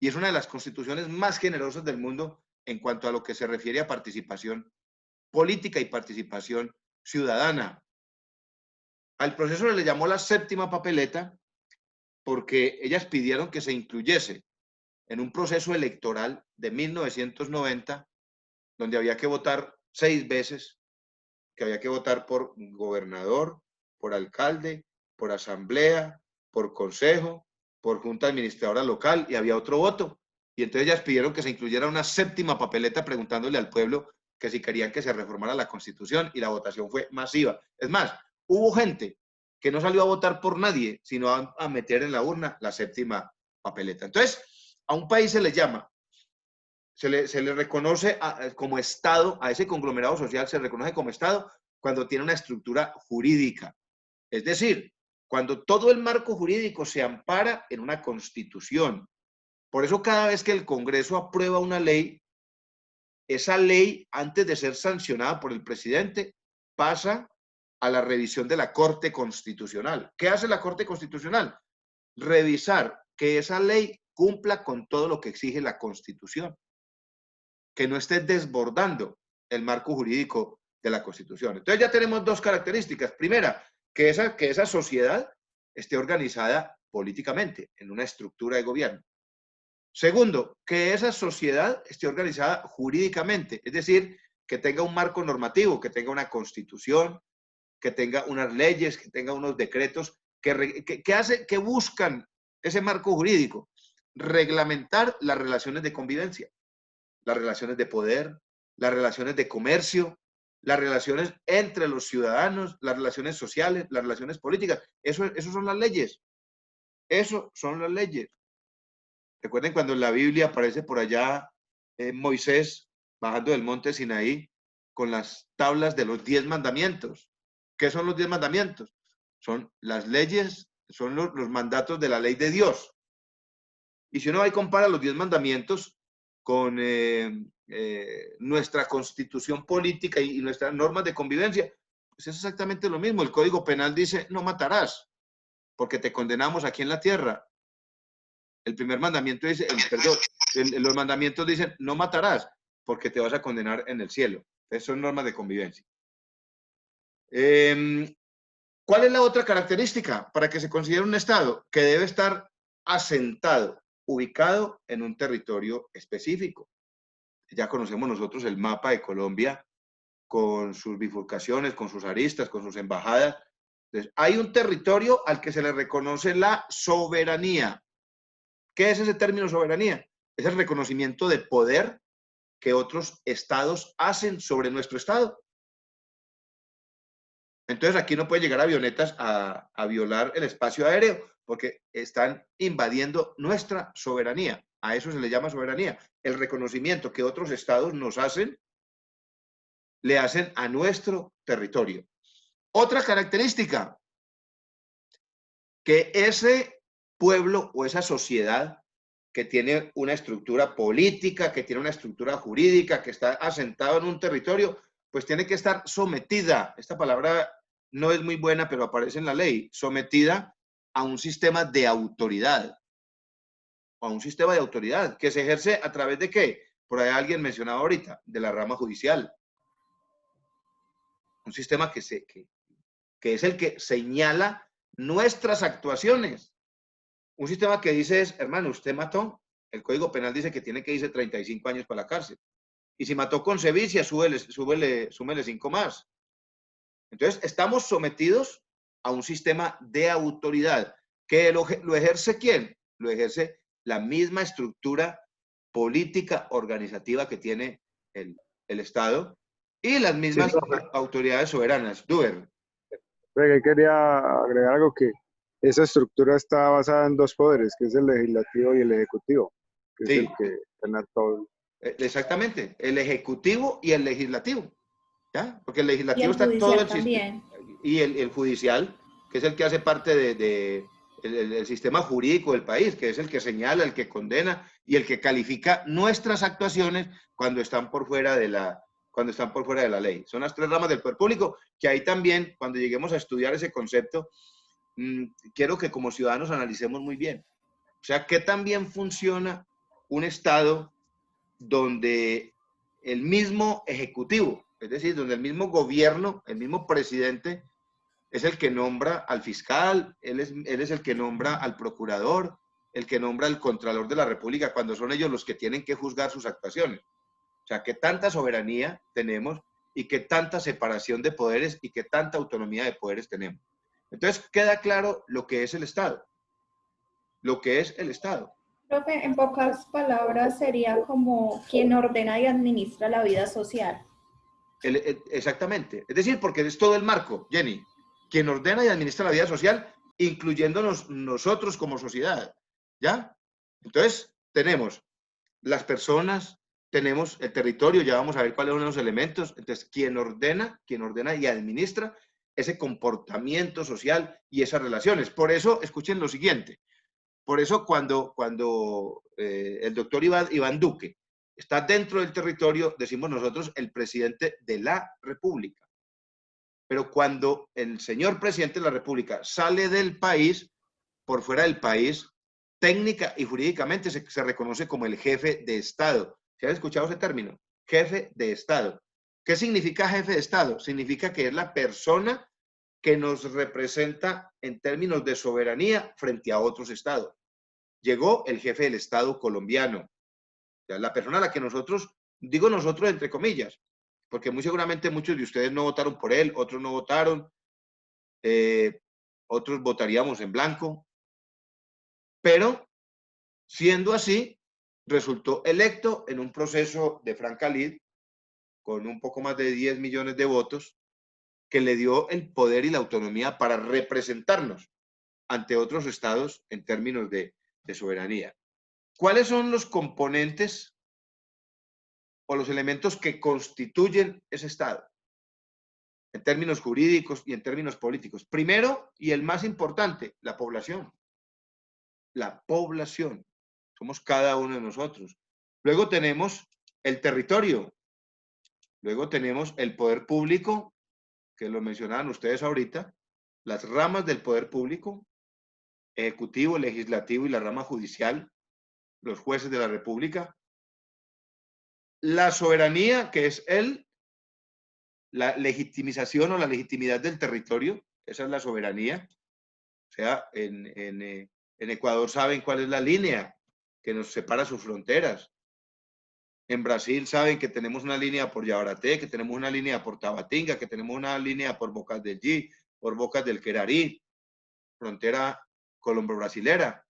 Y es una de las constituciones más generosas del mundo en cuanto a lo que se refiere a participación política y participación ciudadana. Al proceso se le llamó la séptima papeleta porque ellas pidieron que se incluyese en un proceso electoral de 1990, donde había que votar 6 veces, que había que votar por gobernador, por alcalde, por asamblea, por consejo, por junta administradora local, y había otro voto. Y entonces ellas pidieron que se incluyera una séptima papeleta preguntándole al pueblo que si querían que se reformara la Constitución, y la votación fue masiva. Es más, hubo gente que no salió a votar por nadie, sino a meter en la urna la séptima papeleta. Entonces, a un país se le llama, se le reconoce como Estado, a ese conglomerado social se reconoce como Estado cuando tiene una estructura jurídica. Es decir, cuando todo el marco jurídico se ampara en una constitución. Por eso cada vez que el Congreso aprueba una ley, esa ley, antes de ser sancionada por el presidente, pasa a la revisión de la Corte Constitucional. ¿Qué hace la Corte Constitucional? Revisar que esa ley cumpla con todo lo que exige la Constitución, que no esté desbordando el marco jurídico de la Constitución. Entonces ya tenemos dos características. Primera, que esa sociedad esté organizada políticamente, en una estructura de gobierno. Segundo, que esa sociedad esté organizada jurídicamente, es decir, que tenga un marco normativo, que tenga una constitución, que tenga unas leyes, que tenga unos decretos que buscan ese marco jurídico, reglamentar las relaciones de convivencia, las relaciones de poder, las relaciones de comercio, las relaciones entre los ciudadanos, las relaciones sociales, las relaciones políticas. Eso son las leyes. Eso son las leyes. Recuerden cuando en la Biblia aparece por allá Moisés bajando del monte Sinaí con las tablas de los 10 mandamientos. ¿Qué son los 10 mandamientos? Son las leyes, son los mandatos de la ley de Dios. Y si uno va y compara los 10 mandamientos con nuestra constitución política y nuestras normas de convivencia, pues es exactamente lo mismo. El Código Penal dice, no matarás, porque te condenamos aquí en la tierra. El primer mandamiento dice, los mandamientos dicen, no matarás, porque te vas a condenar en el cielo. Esas son normas de convivencia. ¿Cuál es la otra característica para que se considere un Estado? Que debe estar asentado, ubicado en un territorio específico. Ya conocemos nosotros el mapa de Colombia con sus bifurcaciones, con sus aristas, con sus embajadas. Entonces, hay un territorio al que se le reconoce la soberanía. ¿Qué es ese término soberanía? Es el reconocimiento de poder que otros estados hacen sobre nuestro estado. Entonces aquí no puede llegar avionetas a violar el espacio aéreo porque están invadiendo nuestra soberanía. A eso se le llama soberanía. El reconocimiento que otros estados nos hacen, le hacen a nuestro territorio. Otra característica, que ese pueblo o esa sociedad que tiene una estructura política, que tiene una estructura jurídica, que está asentado en un territorio, pues tiene que estar sometida. Esta palabra no es muy buena, pero aparece en la ley. Sometida a un sistema de autoridad. A un sistema de autoridad que se ejerce a través de ¿qué? Por ahí alguien mencionaba ahorita, de la rama judicial. Un sistema que es el que señala nuestras actuaciones. Un sistema que dice es, hermano, usted mató, el Código Penal dice que tiene que irse 35 años para la cárcel. Y si mató con sevicia, súmele 5 más. Entonces, estamos sometidos a un sistema de autoridad. ¿Que lo ejerce quién? Lo ejerce la misma estructura política organizativa que tiene el Estado y las mismas autoridades soberanas. Duber. Que quería agregar algo, que esa estructura está basada en dos poderes, que es el legislativo y el ejecutivo, que Sí. es el que tiene todo. Exactamente, el ejecutivo y el legislativo, ¿ya? Porque el Y legislativo el está todo judicial el sistema, también. y el judicial, que es el que hace parte el sistema jurídico del país, que es el que señala, el que condena y el que califica nuestras actuaciones cuando están por fuera de la ley. Son las 3 ramas del poder público, que ahí también, cuando lleguemos a estudiar ese concepto, quiero que como ciudadanos analicemos muy bien. O sea, ¿qué tan bien funciona un Estado donde el mismo ejecutivo, es decir, donde el mismo gobierno, el mismo presidente, es el que nombra al fiscal, él es el que nombra al procurador, el que nombra al contralor de la República, cuando son ellos los que tienen que juzgar sus actuaciones? O sea, qué tanta soberanía tenemos y qué tanta separación de poderes y qué tanta autonomía de poderes tenemos. Entonces, queda claro lo que es el Estado. Lo que es el Estado. Profe, en pocas palabras sería como quien ordena y administra la vida social. Exactamente. Es decir, porque es todo el marco, Jenny, quien ordena y administra la vida social, incluyéndonos nosotros como sociedad. ¿Ya? Entonces, tenemos las personas, tenemos el territorio, ya vamos a ver cuáles son los elementos. Entonces, quien ordena y administra ese comportamiento social y esas relaciones. Por eso, escuchen lo siguiente. Por eso, cuando el doctor Iván Duque está dentro del territorio, decimos nosotros el presidente de la República. Pero cuando el señor presidente de la República sale del país, por fuera del país, técnica y jurídicamente se reconoce como el jefe de Estado. ¿Se han escuchado ese término? Jefe de Estado. ¿Qué significa jefe de Estado? Significa que es la persona que nos representa en términos de soberanía frente a otros estados. Llegó el jefe del Estado colombiano, la persona a la que nosotros, digo nosotros entre comillas, porque muy seguramente muchos de ustedes no votaron por él, otros no votaron, otros votaríamos en blanco, pero siendo así, resultó electo en un proceso de franca lid con un poco más de 10 millones de votos, que le dio el poder y la autonomía para representarnos ante otros estados en términos de soberanía. ¿Cuáles son los componentes o los elementos que constituyen ese Estado? En términos jurídicos y en términos políticos. Primero, y el más importante, la población. La población. Somos cada uno de nosotros. Luego tenemos el territorio. Luego tenemos el poder público, que lo mencionaban ustedes ahorita, las ramas del poder público, ejecutivo, legislativo y la rama judicial, los jueces de la República. La soberanía, que es la legitimización o la legitimidad del territorio, esa es la soberanía. O sea, en Ecuador saben cuál es la línea que nos separa sus fronteras. En Brasil saben que tenemos una línea por Yabarate, que tenemos una línea por Tabatinga, que tenemos una línea por Bocas del G, por Bocas del Querarí, frontera colombo-brasilera.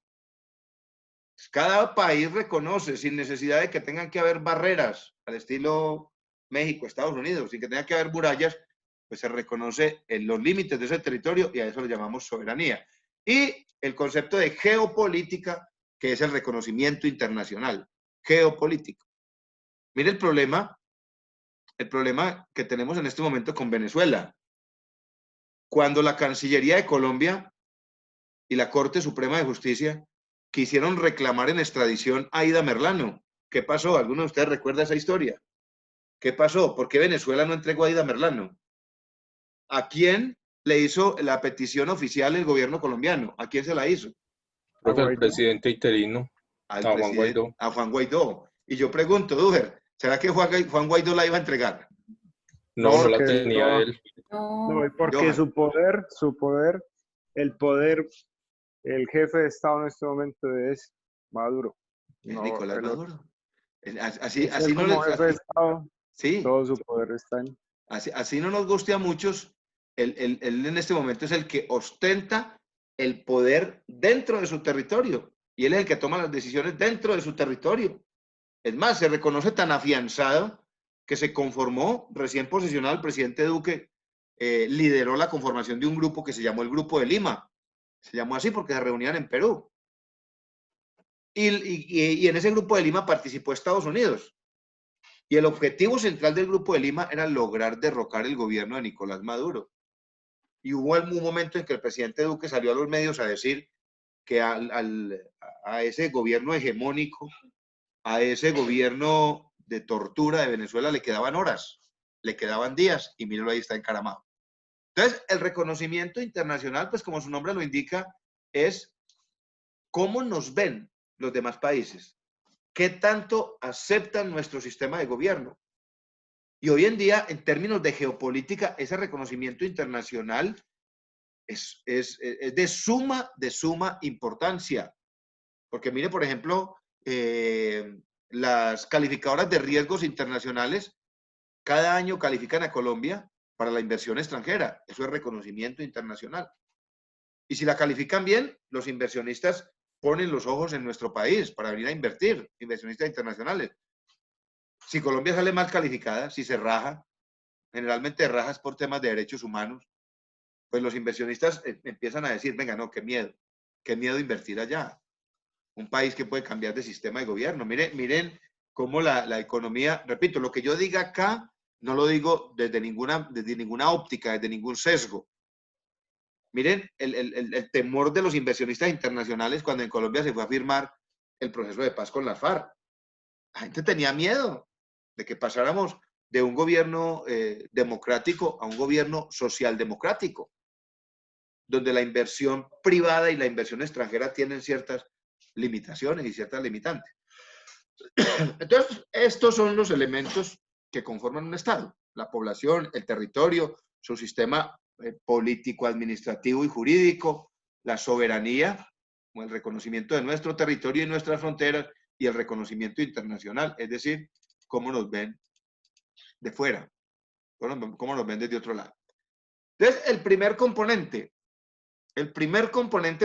Cada país reconoce, sin necesidad de que tengan que haber barreras, al estilo México, Estados Unidos, sin que tenga que haber murallas, pues se reconoce en los límites de ese territorio y a eso le llamamos soberanía. Y el concepto de geopolítica, que es el reconocimiento internacional, geopolítico. Mire el problema que tenemos en este momento con Venezuela. Cuando la Cancillería de Colombia y la Corte Suprema de Justicia quisieron reclamar en extradición a Aida Merlano, ¿qué pasó? ¿Alguno de ustedes recuerda esa historia? ¿Qué pasó? ¿Por qué Venezuela no entregó a Aida Merlano? ¿A quién le hizo la petición oficial el gobierno colombiano? ¿A quién se la hizo? Creo que el presidente interino, Al a Juan presidente, Guaidó. a Juan Guaidó. Y yo pregunto, Duger, ¿será que Juan Guaidó la iba a entregar? No, no la Porque tenía no. él. No, y porque Johan. su poder, el jefe de Estado en este momento es Maduro. Es No, Nicolás el otro. Maduro. Así, Él así no como les, jefe de Estado, sí, todo su poder está en... así no nos guste a muchos, él en este momento es el que ostenta el poder dentro de su territorio y él es el que toma las decisiones dentro de su territorio. Es más, se reconoce tan afianzado que se conformó, recién posesionado el presidente Duque, lideró la conformación de un grupo que se llamó el Grupo de Lima. Se llamó así porque se reunían en Perú. Y en ese Grupo de Lima participó Estados Unidos. Y el objetivo central del Grupo de Lima era lograr derrocar el gobierno de Nicolás Maduro. Y hubo un momento en que el presidente Duque salió a los medios a decir que a ese gobierno hegemónico, a ese gobierno de tortura de Venezuela le quedaban horas, le quedaban días, y míralo ahí, está encaramado. Entonces, el reconocimiento internacional, pues como su nombre lo indica, es cómo nos ven los demás países, qué tanto aceptan nuestro sistema de gobierno. Y hoy en día, en términos de geopolítica, ese reconocimiento internacional es de suma importancia. Porque mire, por ejemplo, las calificadoras de riesgos internacionales cada año califican a Colombia para la inversión extranjera. Eso es reconocimiento internacional. Y si la califican bien, los inversionistas ponen los ojos en nuestro país para venir a invertir, inversionistas internacionales. Si Colombia sale mal calificada, si se raja, generalmente rajas por temas de derechos humanos, pues los inversionistas empiezan a decir, venga, no, qué miedo invertir allá. Un país que puede cambiar de sistema de gobierno. Miren cómo la economía, repito, lo que yo diga acá, no lo digo desde ninguna óptica, desde ningún sesgo. Miren el temor de los inversionistas internacionales cuando en Colombia se fue a firmar el proceso de paz con las FARC. La gente tenía miedo de que pasáramos de un gobierno democrático a un gobierno socialdemocrático, donde la inversión privada y la inversión extranjera tienen ciertas limitaciones y ciertas limitantes. Entonces, estos son los elementos que conforman un Estado: la población, el territorio, su sistema político, administrativo y jurídico, la soberanía, como el reconocimiento de nuestro territorio y nuestras fronteras, y el reconocimiento internacional, es decir, cómo nos ven de fuera, cómo nos ven desde otro lado. Entonces, el primer componente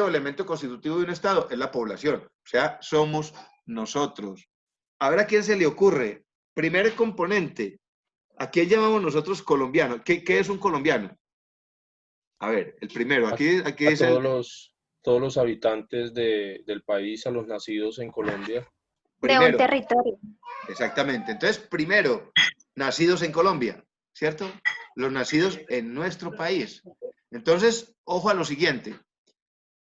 o elemento constitutivo de un Estado es la población, o sea, somos nosotros. A ver a quién se le ocurre. Primer componente, ¿a quién llamamos nosotros colombiano? ¿Qué es un colombiano? A ver, el primero, aquí es todos los habitantes del país, a los nacidos en Colombia. De un territorio. Exactamente. Entonces, primero, nacidos en Colombia, ¿cierto? Los nacidos en nuestro país. Entonces, ojo a lo siguiente.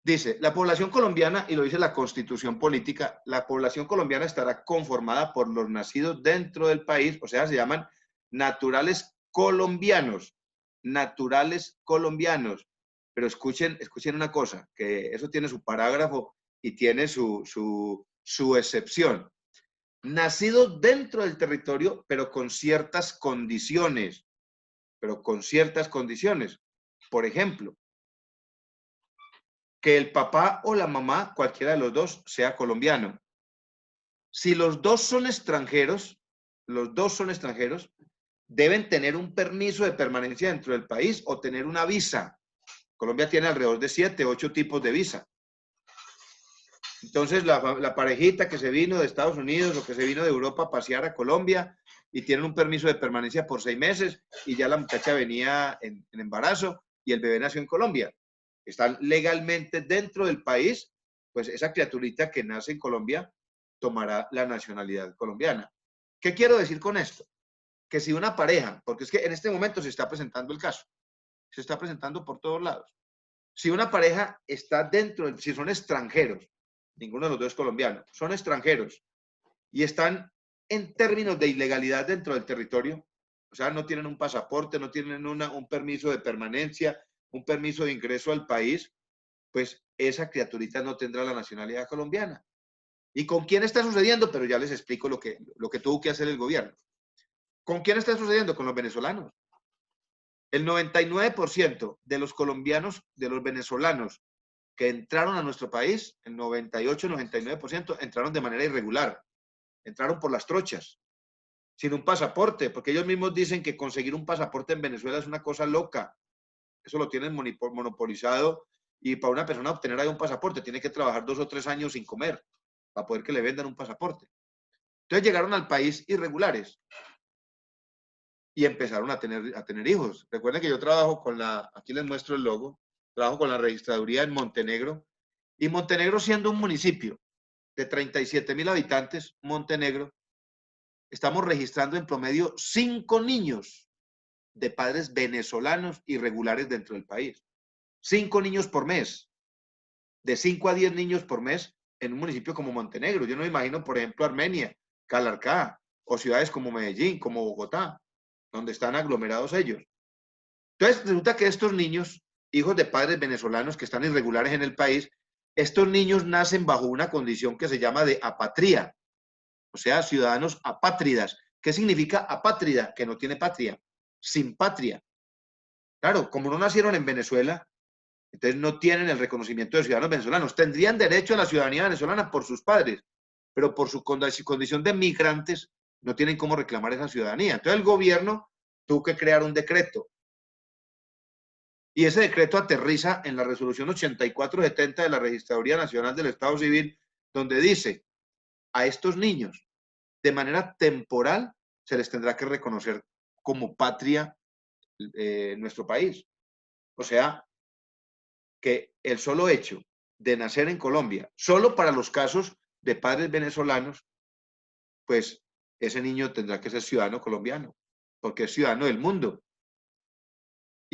Dice, la población colombiana, y lo dice la Constitución Política, la población colombiana estará conformada por los nacidos dentro del país, o sea, se llaman naturales colombianos. Naturales colombianos. Pero escuchen una cosa, que eso tiene su parágrafo y tiene su excepción. Nacidos dentro del territorio, pero con ciertas condiciones. Por ejemplo, que el papá o la mamá, cualquiera de los dos, sea colombiano. Si los dos son extranjeros, deben tener un permiso de permanencia dentro del país o tener una visa. Colombia tiene alrededor de 7, 8 tipos de visa. Entonces, la parejita que se vino de Estados Unidos o que se vino de Europa a pasear a Colombia y tienen un permiso de permanencia por 6 meses y ya la muchacha venía en embarazo y el bebé nació en Colombia. Están legalmente dentro del país, pues esa criaturita que nace en Colombia tomará la nacionalidad colombiana. ¿Qué quiero decir con esto? Que si una pareja, porque es que en este momento se está presentando el caso, se está presentando por todos lados. Si una pareja está dentro, si son extranjeros, ninguno de los dos es colombiano, son extranjeros y están en términos de ilegalidad dentro del territorio, o sea, no tienen un pasaporte, no tienen un permiso de permanencia, un permiso de ingreso al país, pues esa criaturita no tendrá la nacionalidad colombiana. ¿Y con quién está sucediendo? Pero ya les explico lo que tuvo que hacer el gobierno. ¿Con quién está sucediendo? Con los venezolanos. El 99% de los colombianos, de los venezolanos que entraron a nuestro país, el 98-99% entraron de manera irregular. Entraron por las trochas, sin un pasaporte, porque ellos mismos dicen que conseguir un pasaporte en Venezuela es una cosa loca. Eso lo tienen monopolizado y para una persona obtener ahí un pasaporte tiene que trabajar 2 o 3 años sin comer para poder que le vendan un pasaporte. Entonces llegaron al país irregulares y empezaron a tener hijos. Recuerden que yo trabajo con aquí les muestro el logo, trabajo con la registraduría en Montenegro, y Montenegro, siendo un municipio de 37,000 habitantes, Montenegro, estamos registrando en promedio 5 niños de padres venezolanos irregulares dentro del país. 5 niños por mes, de 5 a 10 niños por mes en un municipio como Montenegro. Yo no me imagino, por ejemplo, Armenia, Calarcá, o ciudades como Medellín, como Bogotá, donde están aglomerados ellos. Entonces, resulta que estos niños, hijos de padres venezolanos que están irregulares en el país, estos niños nacen bajo una condición que se llama de apatría, o sea, ciudadanos apátridas. ¿Qué significa apátrida? Que no tiene patria, sin patria. Claro, como no nacieron en Venezuela, entonces no tienen el reconocimiento de ciudadanos venezolanos. Tendrían derecho a la ciudadanía venezolana por sus padres, pero por su condición de migrantes no tienen cómo reclamar esa ciudadanía. Entonces el gobierno tuvo que crear un decreto. Y ese decreto aterriza en la resolución 8470 de la Registraduría Nacional del Estado Civil, donde dice, a estos niños, de manera temporal, se les tendrá que reconocer como patria nuestro país. O sea, que el solo hecho de nacer en Colombia, solo para los casos de padres venezolanos, pues ese niño tendrá que ser ciudadano colombiano, porque es ciudadano del mundo.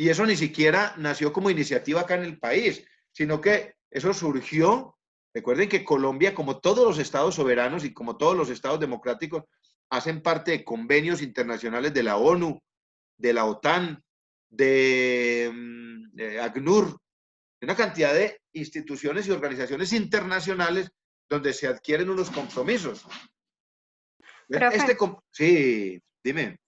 Y eso ni siquiera nació como iniciativa acá en el país, sino que eso surgió. Recuerden que Colombia, como todos los estados soberanos y como todos los estados democráticos, hacen parte de convenios internacionales de la ONU, de la OTAN, de ACNUR, de una cantidad de instituciones y organizaciones internacionales donde se adquieren unos compromisos. Sí, dime.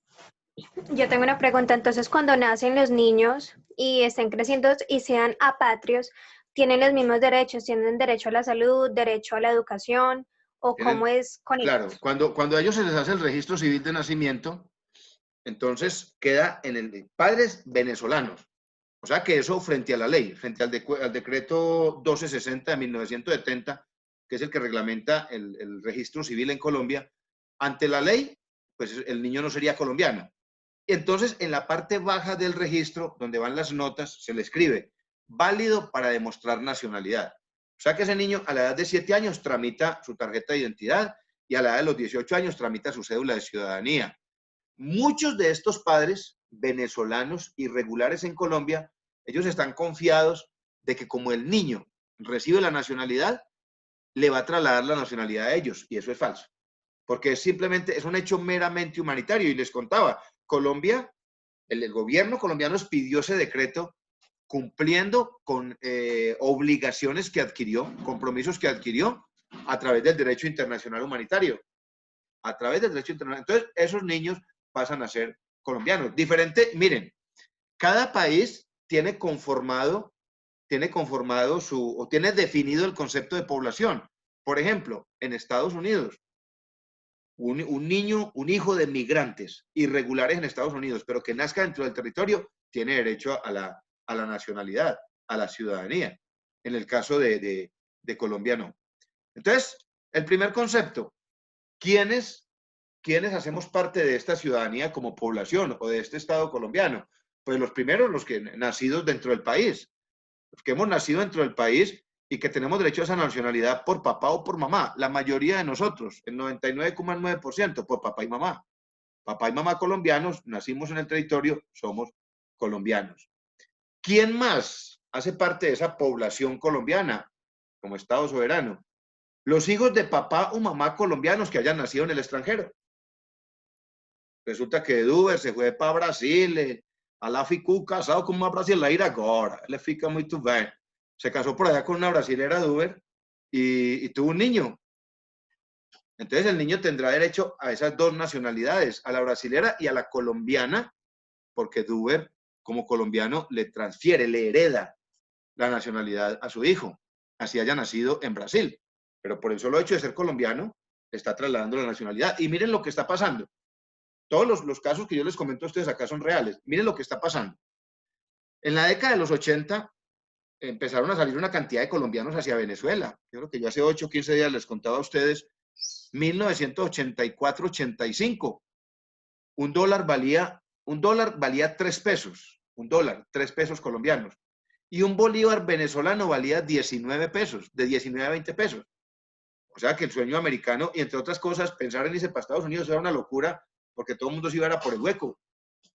Yo tengo una pregunta. Entonces, cuando nacen los niños y estén creciendo y sean apatrios, ¿tienen los mismos derechos? ¿Tienen derecho a la salud, derecho a la educación? ¿O cómo es con ellos? Claro, cuando a ellos se les hace el registro civil de nacimiento, entonces queda en el de padres venezolanos. O sea que eso frente a la ley, frente al decreto 1260 de 1970, que es el que reglamenta el registro civil en Colombia, ante la ley, pues el niño no sería colombiano. Entonces, en la parte baja del registro, donde van las notas, se le escribe, válido para demostrar nacionalidad. O sea que ese niño a la edad de 7 años tramita su tarjeta de identidad y a la edad de los 18 años tramita su cédula de ciudadanía. Muchos de estos padres venezolanos irregulares en Colombia, ellos están confiados de que como el niño recibe la nacionalidad, le va a trasladar la nacionalidad a ellos, y eso es falso, porque es un hecho meramente humanitario. Y les contaba, Colombia, el gobierno colombiano pidió ese decreto cumpliendo con obligaciones que adquirió, compromisos que adquirió a través del derecho internacional humanitario. A través del derecho internacional. Entonces, esos niños pasan a ser colombianos. Diferente, miren, cada país tiene conformado tiene conformado o tiene definido el concepto de población. Por ejemplo, en Estados Unidos, un niño, un hijo de migrantes irregulares en Estados Unidos, pero que nazca dentro del territorio, tiene derecho a la nacionalidad, a la ciudadanía. En el caso de Colombia, no. Entonces, el primer concepto, ¿quiénes hacemos parte de esta ciudadanía como población o de este Estado colombiano? Pues los primeros, los que nacidos dentro del país, los que hemos nacido dentro del país y que tenemos derecho a esa nacionalidad por papá o por mamá. La mayoría de nosotros, el 99,9%, por papá y mamá. Papá y mamá colombianos, nacimos en el territorio, somos colombianos. ¿Quién más hace parte de esa población colombiana como Estado soberano? Los hijos de papá o mamá colombianos que hayan nacido en el extranjero. Resulta que Duber se fue para Brasil, ela ficou casado con una brasileira agora, ele fica muito bem. Se casó por allá con una brasilera Duber y tuvo un niño. Entonces el niño tendrá derecho a esas dos nacionalidades, a la brasilera y a la colombiana, porque Duber, como colombiano, le transfiere, le hereda la nacionalidad a su hijo, así haya nacido en Brasil. Pero por el solo hecho de ser colombiano, está trasladando la nacionalidad. Y miren lo que está pasando. Todos los casos que yo les comento a ustedes acá son reales. Miren lo que está pasando. En la década de los 80 empezaron a salir una cantidad de colombianos hacia Venezuela. Yo creo que yo hace 8 o 15 días les contaba a ustedes, 1984-85. Un dólar valía 3 pesos. Un dólar, 3 pesos colombianos. Y un bolívar venezolano valía 19 pesos, de 19 a 20 pesos. O sea que el sueño americano, y entre otras cosas, pensar en irse para Estados Unidos era una locura, porque todo el mundo se iba a ir por el hueco.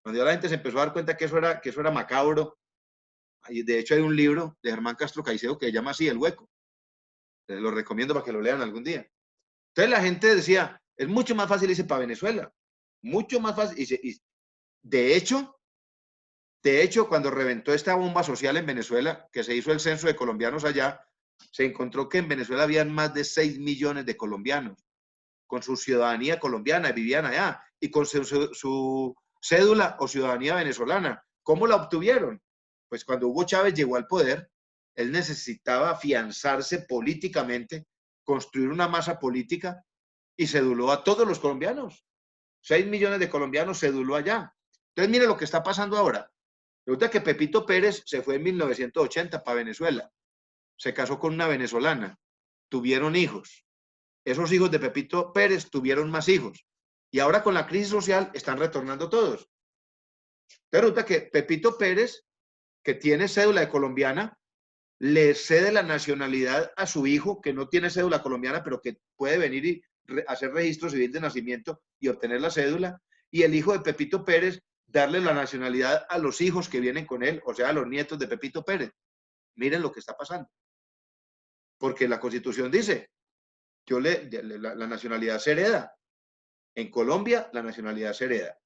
Cuando ya la gente se empezó a dar cuenta que eso era macabro, de hecho hay un libro de Germán Castro Caicedo que se llama así, El Hueco. Les lo recomiendo para que lo lean algún día. Entonces la gente decía, es mucho más fácil irse para Venezuela, mucho más fácil. Y de hecho, cuando reventó esta bomba social en Venezuela, que se hizo el censo de colombianos allá, se encontró que en Venezuela habían más de 6 millones de colombianos con su ciudadanía colombiana, vivían allá, y con su cédula o ciudadanía venezolana. ¿Cómo la obtuvieron? Pues cuando Hugo Chávez llegó al poder, él necesitaba afianzarse políticamente, construir una masa política, y ceduló a todos los colombianos. 6 millones de colombianos ceduló allá. Entonces, mire lo que está pasando ahora. Resulta que Pepito Pérez se fue en 1980 para Venezuela. Se casó con una venezolana. Tuvieron hijos. Esos hijos de Pepito Pérez tuvieron más hijos. Y ahora con la crisis social están retornando todos. Entonces resulta que Pepito Pérez, que tiene cédula de colombiana, le cede la nacionalidad a su hijo, que no tiene cédula colombiana, pero que puede venir y hacer registro civil de nacimiento y obtener la cédula. Y el hijo de Pepito Pérez, darle la nacionalidad a los hijos que vienen con él, o sea, a los nietos de Pepito Pérez. Miren lo que está pasando. Porque la Constitución dice, la nacionalidad se hereda. En Colombia, la nacionalidad se hereda.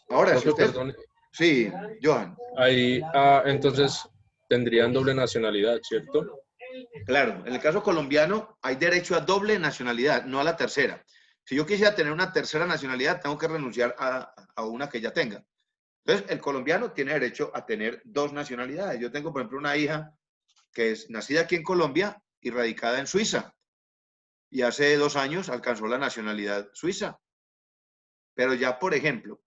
Ahora, si usted... Perdón, Sí, Johan. ahí, entonces tendrían doble nacionalidad, ¿cierto? Claro, en el caso colombiano hay derecho a doble nacionalidad, no a la tercera. Si yo quisiera tener una tercera nacionalidad, tengo que renunciar a una que ya tenga. Entonces, el colombiano tiene derecho a tener dos nacionalidades. Yo tengo, por ejemplo, una hija que es nacida aquí en Colombia y radicada en Suiza. Y hace 2 años alcanzó la nacionalidad suiza. Pero ya, por ejemplo,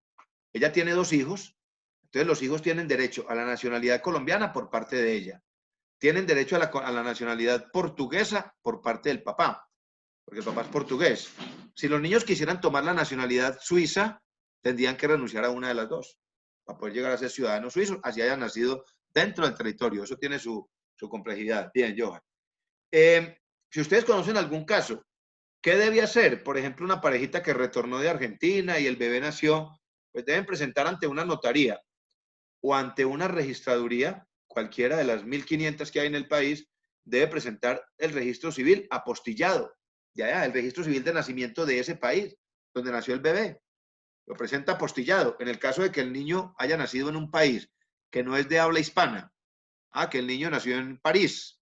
ella tiene 2 hijos, entonces los hijos tienen derecho a la nacionalidad colombiana por parte de ella. Tienen derecho a la nacionalidad portuguesa por parte del papá, porque el papá es portugués. Si los niños quisieran tomar la nacionalidad suiza, tendrían que renunciar a una de las dos para poder llegar a ser ciudadanos suizos, así hayan nacido dentro del territorio. Eso tiene su complejidad. Bien, Johan. Si ustedes conocen algún caso, ¿qué debe hacer? Por ejemplo, una parejita que retornó de Argentina y el bebé nació, pues deben presentar ante una notaría o ante una registraduría, cualquiera de las 1.500 que hay en el país, debe presentar el registro civil apostillado, el registro civil de nacimiento de ese país donde nació el bebé. Lo presenta apostillado. En el caso de que el niño haya nacido en un país que no es de habla hispana, que el niño nació en París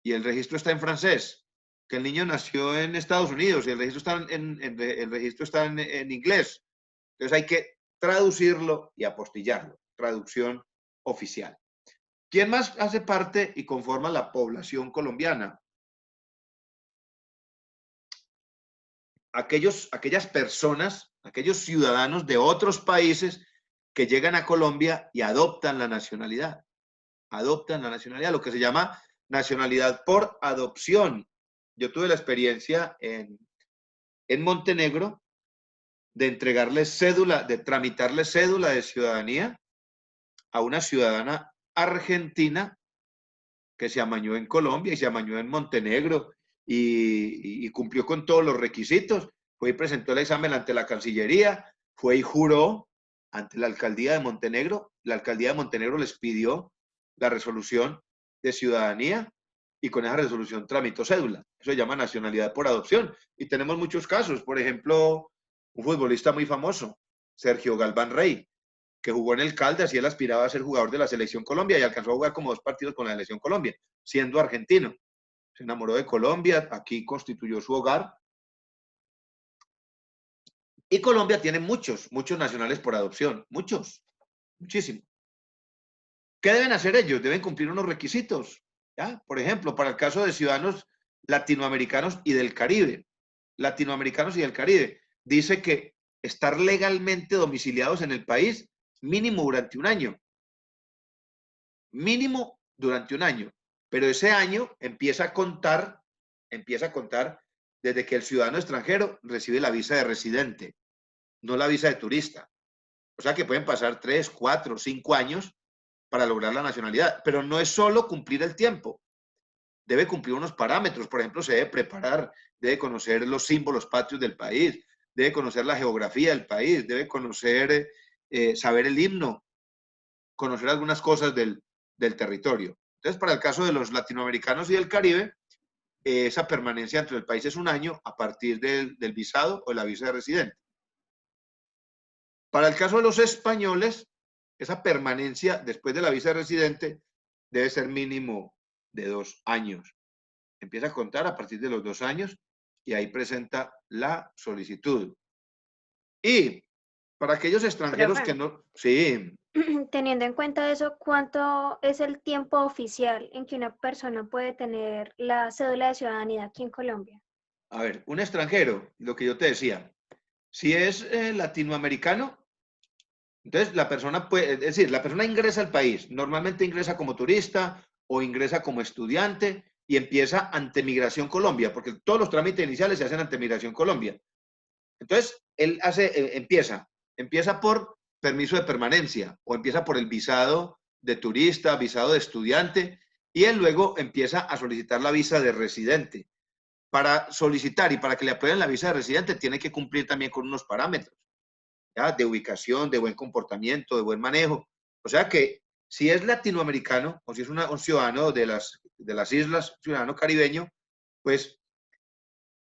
y el registro está en francés, que el niño nació en Estados Unidos y el registro está en inglés. Entonces hay que traducirlo y apostillarlo. Traducción oficial. ¿Quién más hace parte y conforma la población colombiana? Aquellas personas, aquellos ciudadanos de otros países que llegan a Colombia y adoptan la nacionalidad. Adoptan la nacionalidad, lo que se llama nacionalidad por adopción. Yo tuve la experiencia en Montenegro de entregarle cédula, de tramitarle cédula de ciudadanía a una ciudadana argentina que se amañó en Colombia y se amañó en Montenegro y cumplió con todos los requisitos. Fue y presentó el examen ante la Cancillería, fue y juró ante la alcaldía de Montenegro. La alcaldía de Montenegro les pidió la resolución de ciudadanía y con esa resolución tramitó cédula. Eso se llama nacionalidad por adopción. Y tenemos muchos casos. Por ejemplo, un futbolista muy famoso, Sergio Galván Rey, que jugó en el Caldas y él aspiraba a ser jugador de la Selección Colombia y alcanzó a jugar como 2 partidos con la Selección Colombia, siendo argentino. Se enamoró de Colombia, aquí constituyó su hogar. Y Colombia tiene muchos nacionales por adopción, muchísimos. ¿Qué deben hacer ellos? Deben cumplir unos requisitos, ¿ya? Por ejemplo, para el caso de ciudadanos latinoamericanos y del Caribe, dice que estar legalmente domiciliados en el país mínimo durante un año. Mínimo durante un año. Pero ese año empieza a contar desde que el ciudadano extranjero recibe la visa de residente, no la visa de turista. O sea que pueden pasar 3, 4, 5 años para lograr la nacionalidad. Pero no es solo cumplir el tiempo. Debe cumplir unos parámetros. Por ejemplo, se debe preparar, debe conocer los símbolos patrios del país, debe conocer la geografía del país, debe conocer, saber el himno, conocer algunas cosas del territorio. Entonces, para el caso de los latinoamericanos y del Caribe, esa permanencia dentro del país es un año a partir del visado o de la visa de residente. Para el caso de los españoles, esa permanencia después de la visa de residente debe ser mínimo de 2 años. Empieza a contar a partir de los 2 años y ahí presenta la solicitud. Y para aquellos extranjeros que no... Sí. Teniendo en cuenta eso, ¿cuánto es el tiempo oficial en que una persona puede tener la cédula de ciudadanía aquí en Colombia? A ver, un extranjero, lo que yo te decía, si es latinoamericano, entonces la persona puede, es decir, la persona ingresa al país, normalmente ingresa como turista o ingresa como estudiante y empieza ante Migración Colombia, porque todos los trámites iniciales se hacen ante Migración Colombia. Entonces, él empieza por permiso de permanencia o empieza por el visado de turista, visado de estudiante y él luego empieza a solicitar la visa de residente. Para solicitar y para que le aprueben la visa de residente tiene que cumplir también con unos parámetros, ¿ya? De ubicación, de buen comportamiento, de buen manejo. O sea que si es latinoamericano o si es un ciudadano de las islas, ciudadano caribeño, pues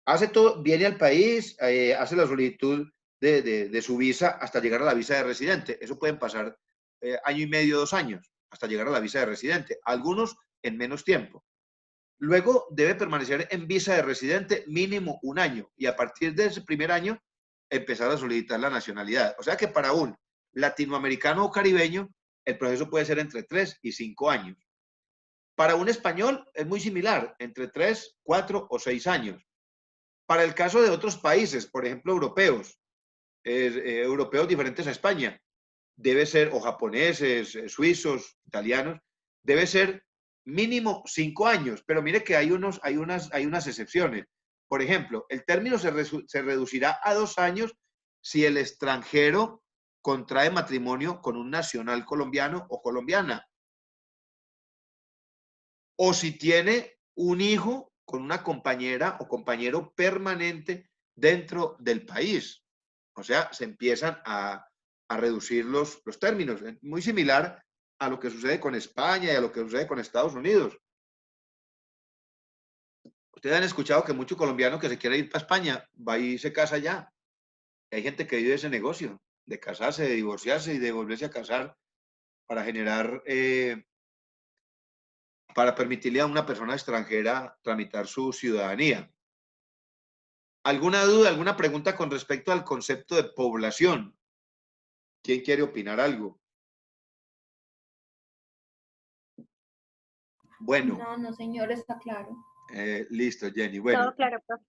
hace todo, viene al país, hace la solicitud de su visa hasta llegar a la visa de residente. Eso pueden pasar año y medio, 2 años, hasta llegar a la visa de residente. Algunos en menos tiempo. Luego debe permanecer en visa de residente mínimo 1 año y a partir de ese primer año empezar a solicitar la nacionalidad. O sea que para un latinoamericano o caribeño el proceso puede ser entre 3 y 5 años. Para un español es muy similar, entre 3, 4 o 6 años. Para el caso de otros países, por ejemplo, europeos diferentes a España, debe ser, o japoneses, suizos, italianos, debe ser mínimo 5 años, pero mire que hay unas excepciones. Por ejemplo, el término se reducirá a 2 años si el extranjero contrae matrimonio con un nacional colombiano o colombiana. O si tiene un hijo con una compañera o compañero permanente dentro del país. O sea, se empiezan a reducir los términos. Muy similar a lo que sucede con España y a lo que sucede con Estados Unidos. Ustedes han escuchado que mucho colombiano que se quiere ir para España va y se casa allá. Hay gente que vive ese negocio de casarse, de divorciarse y de volverse a casar para generar, para permitirle a una persona extranjera tramitar su ciudadanía. ¿Alguna duda, alguna pregunta con respecto al concepto de población? ¿Quién quiere opinar algo? Bueno, No, señor, está claro. listo, Jenny. Todo Bueno, claro, profe.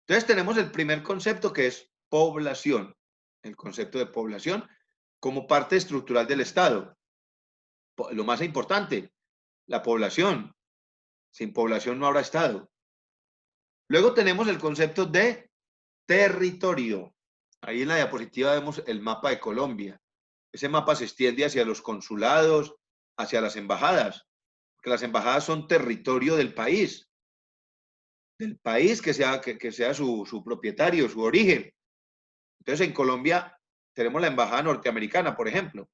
entonces tenemos el primer concepto que es población. El concepto de población como parte estructural del Estado. Lo más importante, la población. Sin población no habrá Estado. Luego tenemos el concepto de territorio. Ahí en la diapositiva vemos el mapa de Colombia. Ese mapa se extiende hacia los consulados, hacia las embajadas, porque las embajadas son territorio del país que sea su propietario, su origen. Entonces, en Colombia tenemos la embajada norteamericana, por ejemplo,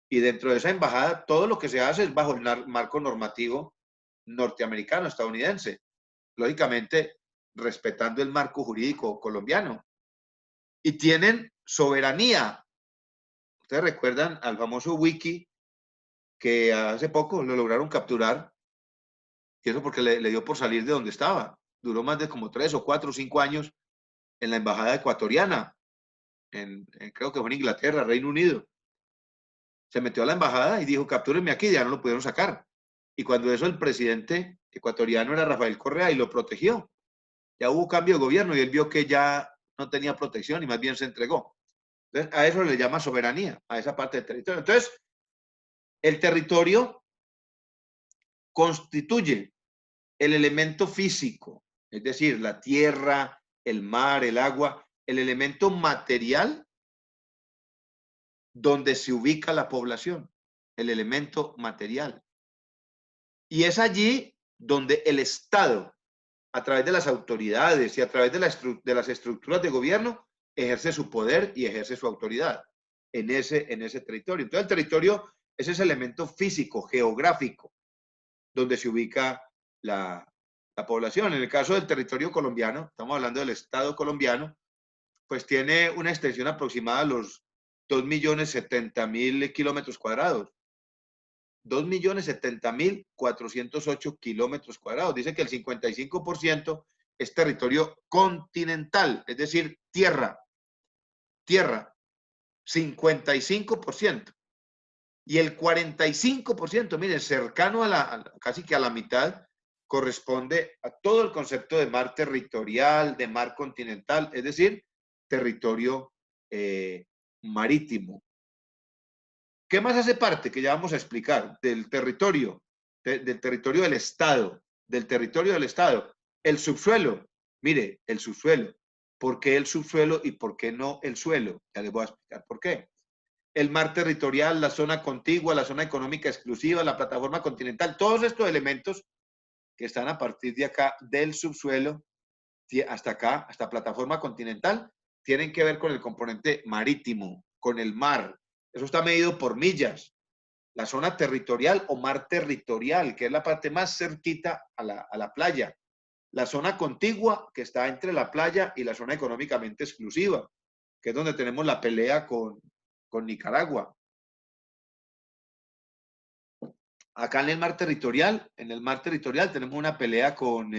y dentro de esa embajada todo lo que se hace es bajo el marco normativo norteamericano, estadounidense, lógicamente respetando el marco jurídico colombiano. Y tienen soberanía. Ustedes recuerdan al famoso Wiki que hace poco lo lograron capturar, y eso porque le dio por salir de donde estaba. Duró más de como 3 o 4 o 5 años en la embajada ecuatoriana, creo que fue en Inglaterra, Reino Unido. Se metió a la embajada y dijo, captúrenme aquí, ya no lo pudieron sacar. Y cuando eso el presidente ecuatoriano era Rafael Correa y lo protegió. Ya hubo cambio de gobierno y él vio que ya no tenía protección y más bien se entregó. Entonces, a eso le llama soberanía, a esa parte del territorio. Entonces, el territorio constituye el elemento físico, es decir, la tierra, el mar, el agua, el elemento material donde se ubica la población, el elemento material. Y es allí donde el Estado, a través de las autoridades y a través de las estructuras de gobierno, ejerce su poder y ejerce su autoridad en ese territorio. Entonces, el territorio es ese elemento físico, geográfico, donde se ubica la población. En el caso del territorio colombiano, estamos hablando del Estado colombiano, pues tiene una extensión aproximada a los 2.070.000 kilómetros cuadrados. 2.070.408 kilómetros cuadrados. Dice que el 55% es territorio continental, es decir, tierra. 55%. Y el 45%, miren, cercano casi que a la mitad, corresponde a todo el concepto de mar territorial, de mar continental, es decir, territorio marítimo. ¿Qué más hace parte? Que ya vamos a explicar del territorio, del territorio del Estado, del territorio del Estado. El subsuelo, mire, el subsuelo. ¿Por qué el subsuelo y por qué no el suelo? Ya les voy a explicar por qué. El mar territorial, la zona contigua, la zona económica exclusiva, la plataforma continental, todos estos elementos que están a partir de acá, del subsuelo, hasta acá, hasta plataforma continental, tienen que ver con el componente marítimo, con el mar. Eso está medido por millas. La zona territorial o mar territorial, que es la parte más cerquita a la playa. La zona contigua, que está entre la playa y la zona económicamente exclusiva, que es donde tenemos la pelea con Nicaragua. Acá en el mar territorial tenemos una pelea con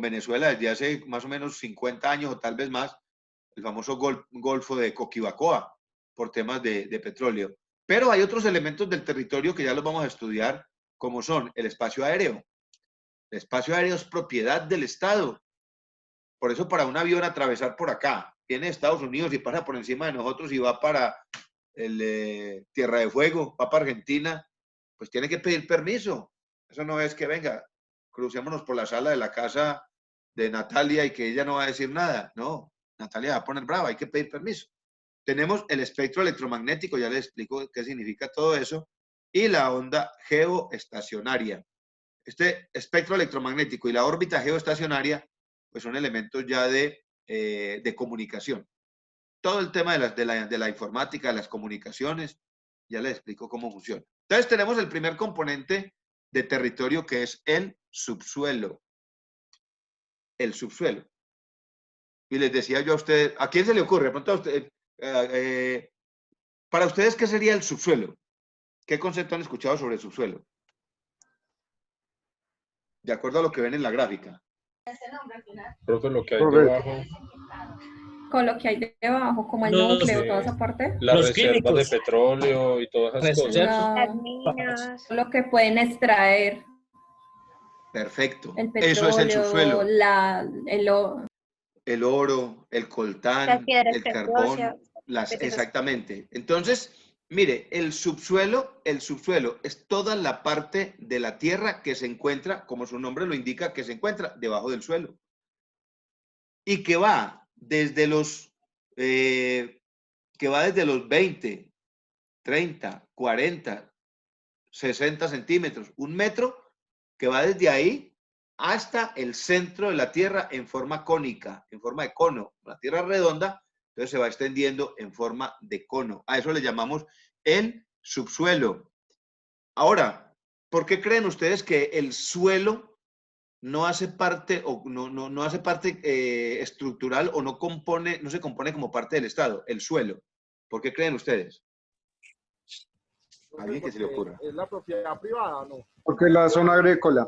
Venezuela desde hace más o menos 50 años o tal vez más, el famoso Golfo de Coquibacoa, por temas de petróleo. Pero hay otros elementos del territorio que ya los vamos a estudiar, como son el espacio aéreo. El espacio aéreo es propiedad del Estado. Por eso para un avión atravesar por acá, viene de Estados Unidos y pasa por encima de nosotros y va para Tierra de Fuego, va para Argentina, pues tiene que pedir permiso. Eso no es que venga, crucémonos por la sala de la casa de Natalia y que ella no va a decir nada. No, Natalia va a poner brava, hay que pedir permiso. Tenemos el espectro electromagnético, ya les explico qué significa todo eso, y la onda geoestacionaria. Este espectro electromagnético y la órbita geoestacionaria, pues son elementos ya de comunicación. Todo el tema de la informática, de las comunicaciones, ya les explico cómo funciona. Entonces tenemos el primer componente de territorio que es el subsuelo. El subsuelo. Y les decía yo a ustedes, ¿a quién se le ocurre? De pronto a ustedes, para ustedes, ¿qué sería el subsuelo? ¿Qué concepto han escuchado sobre el subsuelo? De acuerdo a lo que ven en la gráfica. Creo que lo que hay Profe. debajo, Con lo que hay debajo, como el No núcleo, sé. toda esa parte. las Los reservas químicos. de petróleo y todas esas cosas. Reservas. Las No, minas. lo que pueden extraer. Perfecto. El Eso es el subsuelo. petróleo, El oro, el Las coltán, piedras el preciosas. carbón, Preciosas. exactamente. Entonces, mire, el subsuelo es toda la parte de la tierra que se encuentra, como su nombre lo indica, que se encuentra debajo del suelo. Y que va desde los, que va desde los 20, 30, 40, 60 centímetros, 1 metro, que va desde ahí hasta el centro de la Tierra en forma cónica, en forma de cono. La Tierra es redonda, entonces se va extendiendo en forma de cono. A eso le llamamos el subsuelo. Ahora, ¿por qué creen ustedes que el suelo no hace parte o no hace parte estructural o no se compone como parte del Estado? El suelo. ¿Por qué creen ustedes? ¿Alguien que se le ocurra? Es la propiedad privada, ¿no? Porque la zona agrícola.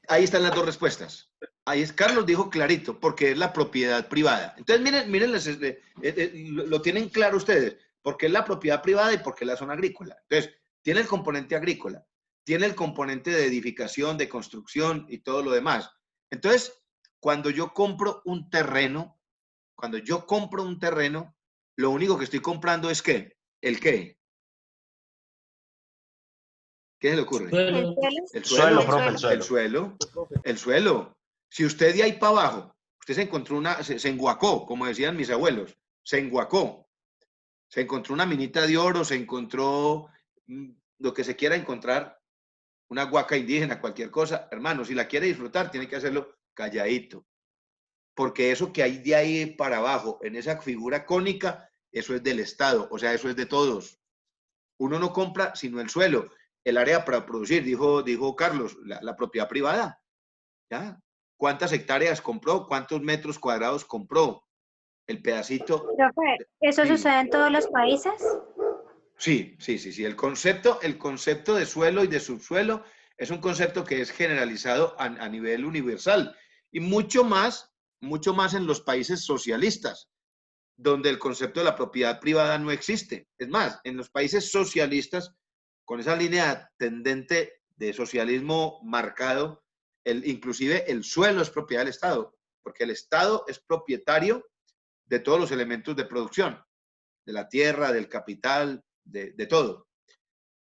Ahí están las dos respuestas. Ahí es, Carlos dijo clarito, porque es la propiedad privada. Entonces, miren, lo tienen claro ustedes, porque es la propiedad privada y porque es la zona agrícola. Entonces, tiene el componente agrícola, tiene el componente de edificación, de construcción y todo lo demás. Entonces, cuando yo compro un terreno, lo único que estoy comprando es ¿qué? ¿El qué? ¿Qué se le ocurre? El suelo. El Suelo, suelo, profe, el suelo. el suelo, el suelo. Si usted de ahí para abajo, usted se encontró se enguacó, como decían mis abuelos, se enguacó. Se encontró una minita de oro, se encontró lo que se quiera encontrar, una guaca indígena, cualquier cosa. Hermano, si la quiere disfrutar, tiene que hacerlo calladito. Porque eso que hay de ahí para abajo, en esa figura cónica, eso es del Estado, o sea, eso es de todos. Uno no compra sino el suelo. El área para producir, dijo Carlos, la propiedad privada. ¿Ya? ¿Cuántas hectáreas compró? ¿Cuántos metros cuadrados compró? El pedacito. Profe, ¿eso Sí, sucede en todos los países? sí. El concepto de suelo y de subsuelo es un concepto que es generalizado a nivel universal y mucho más en los países socialistas, donde el concepto de la propiedad privada no existe. Es más, en los países socialistas, con esa línea tendente de socialismo marcado, inclusive el suelo es propiedad del Estado, porque el Estado es propietario de todos los elementos de producción, de la tierra, del capital, de todo.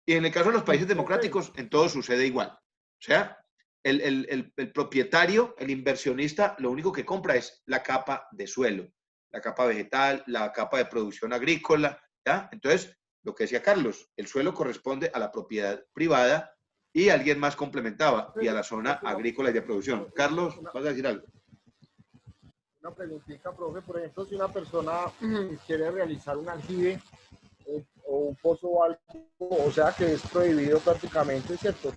Y en el caso de los países democráticos, en todo sucede igual. O sea, el propietario, el inversionista, lo único que compra es la capa de suelo, la capa vegetal, la capa de producción agrícola, ¿ya? Entonces, lo que decía Carlos, el suelo corresponde a la propiedad privada y alguien más complementaba, y a la zona agrícola y de producción. Carlos, ¿vas a decir algo? Una preguntita, profe. Por ejemplo, si una persona quiere realizar un aljibe o un pozo o algo, o sea que es prohibido prácticamente, ¿cierto?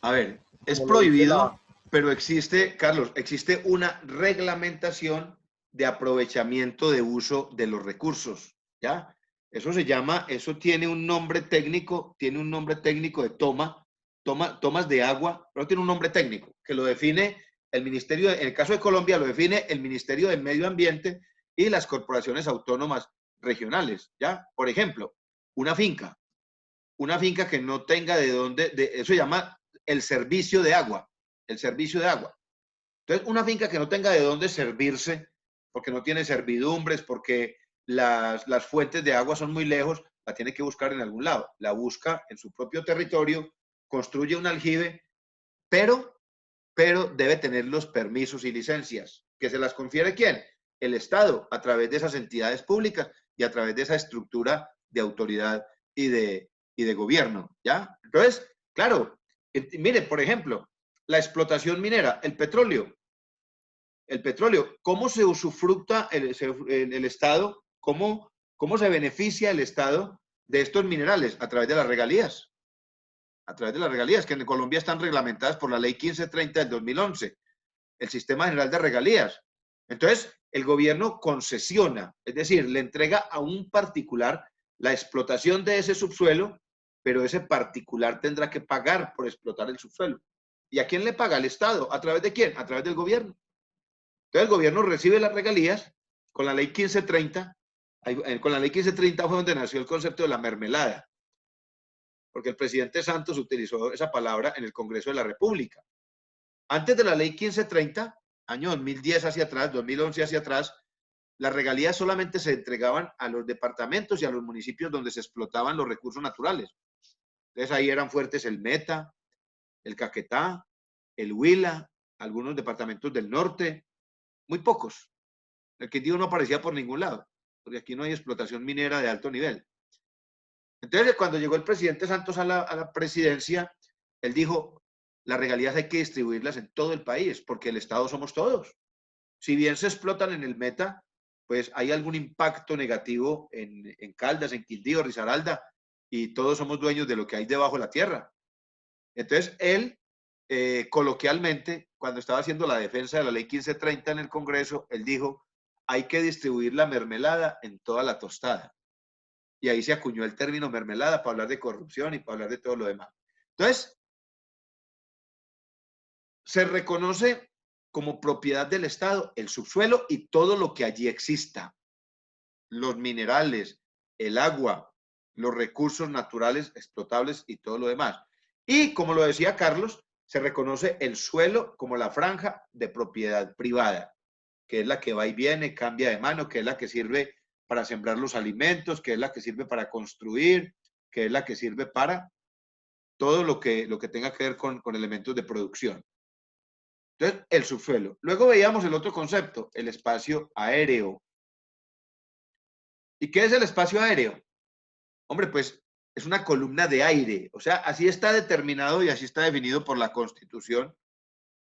A ver, es Como lo dice prohibido, pero existe, Carlos, existe una reglamentación de aprovechamiento de uso de los recursos, ¿ya? Eso se llama, eso tiene un nombre técnico de tomas de agua, pero tiene un nombre técnico que lo define el Ministerio, en el caso de Colombia lo define el Ministerio del Medio Ambiente y las corporaciones autónomas regionales, ¿ya? Por ejemplo, una finca que no tenga de dónde, eso se llama el servicio de agua, Entonces, una finca que no tenga de dónde servirse, porque no tiene servidumbres, porque las fuentes de agua son muy lejos, la tiene que buscar en algún lado. La busca en su propio territorio, construye un aljibe, pero debe tener los permisos y licencias. ¿Que se las confiere quién? El Estado, a través de esas entidades públicas y a través de esa estructura de autoridad y de gobierno, ¿ya? Entonces, claro, mire, por ejemplo, la explotación minera, el petróleo, ¿cómo se usufructa el Estado? ¿Cómo se beneficia el Estado de estos minerales? A través de las regalías. A través de las regalías, que en Colombia están reglamentadas por la Ley 1530 del 2011, el Sistema General de Regalías. Entonces, el gobierno concesiona, es decir, le entrega a un particular la explotación de ese subsuelo, pero ese particular tendrá que pagar por explotar el subsuelo. ¿Y a quién le paga? Al Estado. ¿A través de quién? A través del gobierno. Entonces, el gobierno recibe las regalías con la Ley 1530. Con la Ley 1530 fue donde nació el concepto de la mermelada, porque el presidente Santos utilizó esa palabra en el Congreso de la República. Antes de la ley 1530, año 2010 hacia atrás, 2011 hacia atrás, las regalías solamente se entregaban a los departamentos y a los municipios donde se explotaban los recursos naturales. Entonces ahí eran fuertes el Meta, el Caquetá, el Huila, algunos departamentos del norte, muy pocos. El Quindío no aparecía por ningún lado, porque aquí no hay explotación minera de alto nivel. Entonces, cuando llegó el presidente Santos a la presidencia, él dijo, las regalías hay que distribuirlas en todo el país, porque el Estado somos todos. Si bien se explotan en el Meta, pues hay algún impacto negativo en Caldas, en Quindío, Risaralda, y todos somos dueños de lo que hay debajo de la tierra. Entonces, él, coloquialmente, cuando estaba haciendo la defensa de la ley 1530 en el Congreso, él dijo, hay que distribuir la mermelada en toda la tostada. Y ahí se acuñó el término mermelada para hablar de corrupción y para hablar de todo lo demás. Entonces, se reconoce como propiedad del Estado el subsuelo y todo lo que allí exista. Los minerales, el agua, los recursos naturales explotables y todo lo demás. Y como lo decía Carlos, se reconoce el suelo como la franja de propiedad privada, que es la que va y viene, cambia de mano, que es la que sirve para sembrar los alimentos, que es la que sirve para construir, que es la que sirve para todo lo que tenga que ver con elementos de producción. Entonces, el subsuelo. Luego veíamos el otro concepto, el espacio aéreo. ¿Y qué es el espacio aéreo? Hombre, pues es una columna de aire. O sea, así está determinado y así está definido por la Constitución.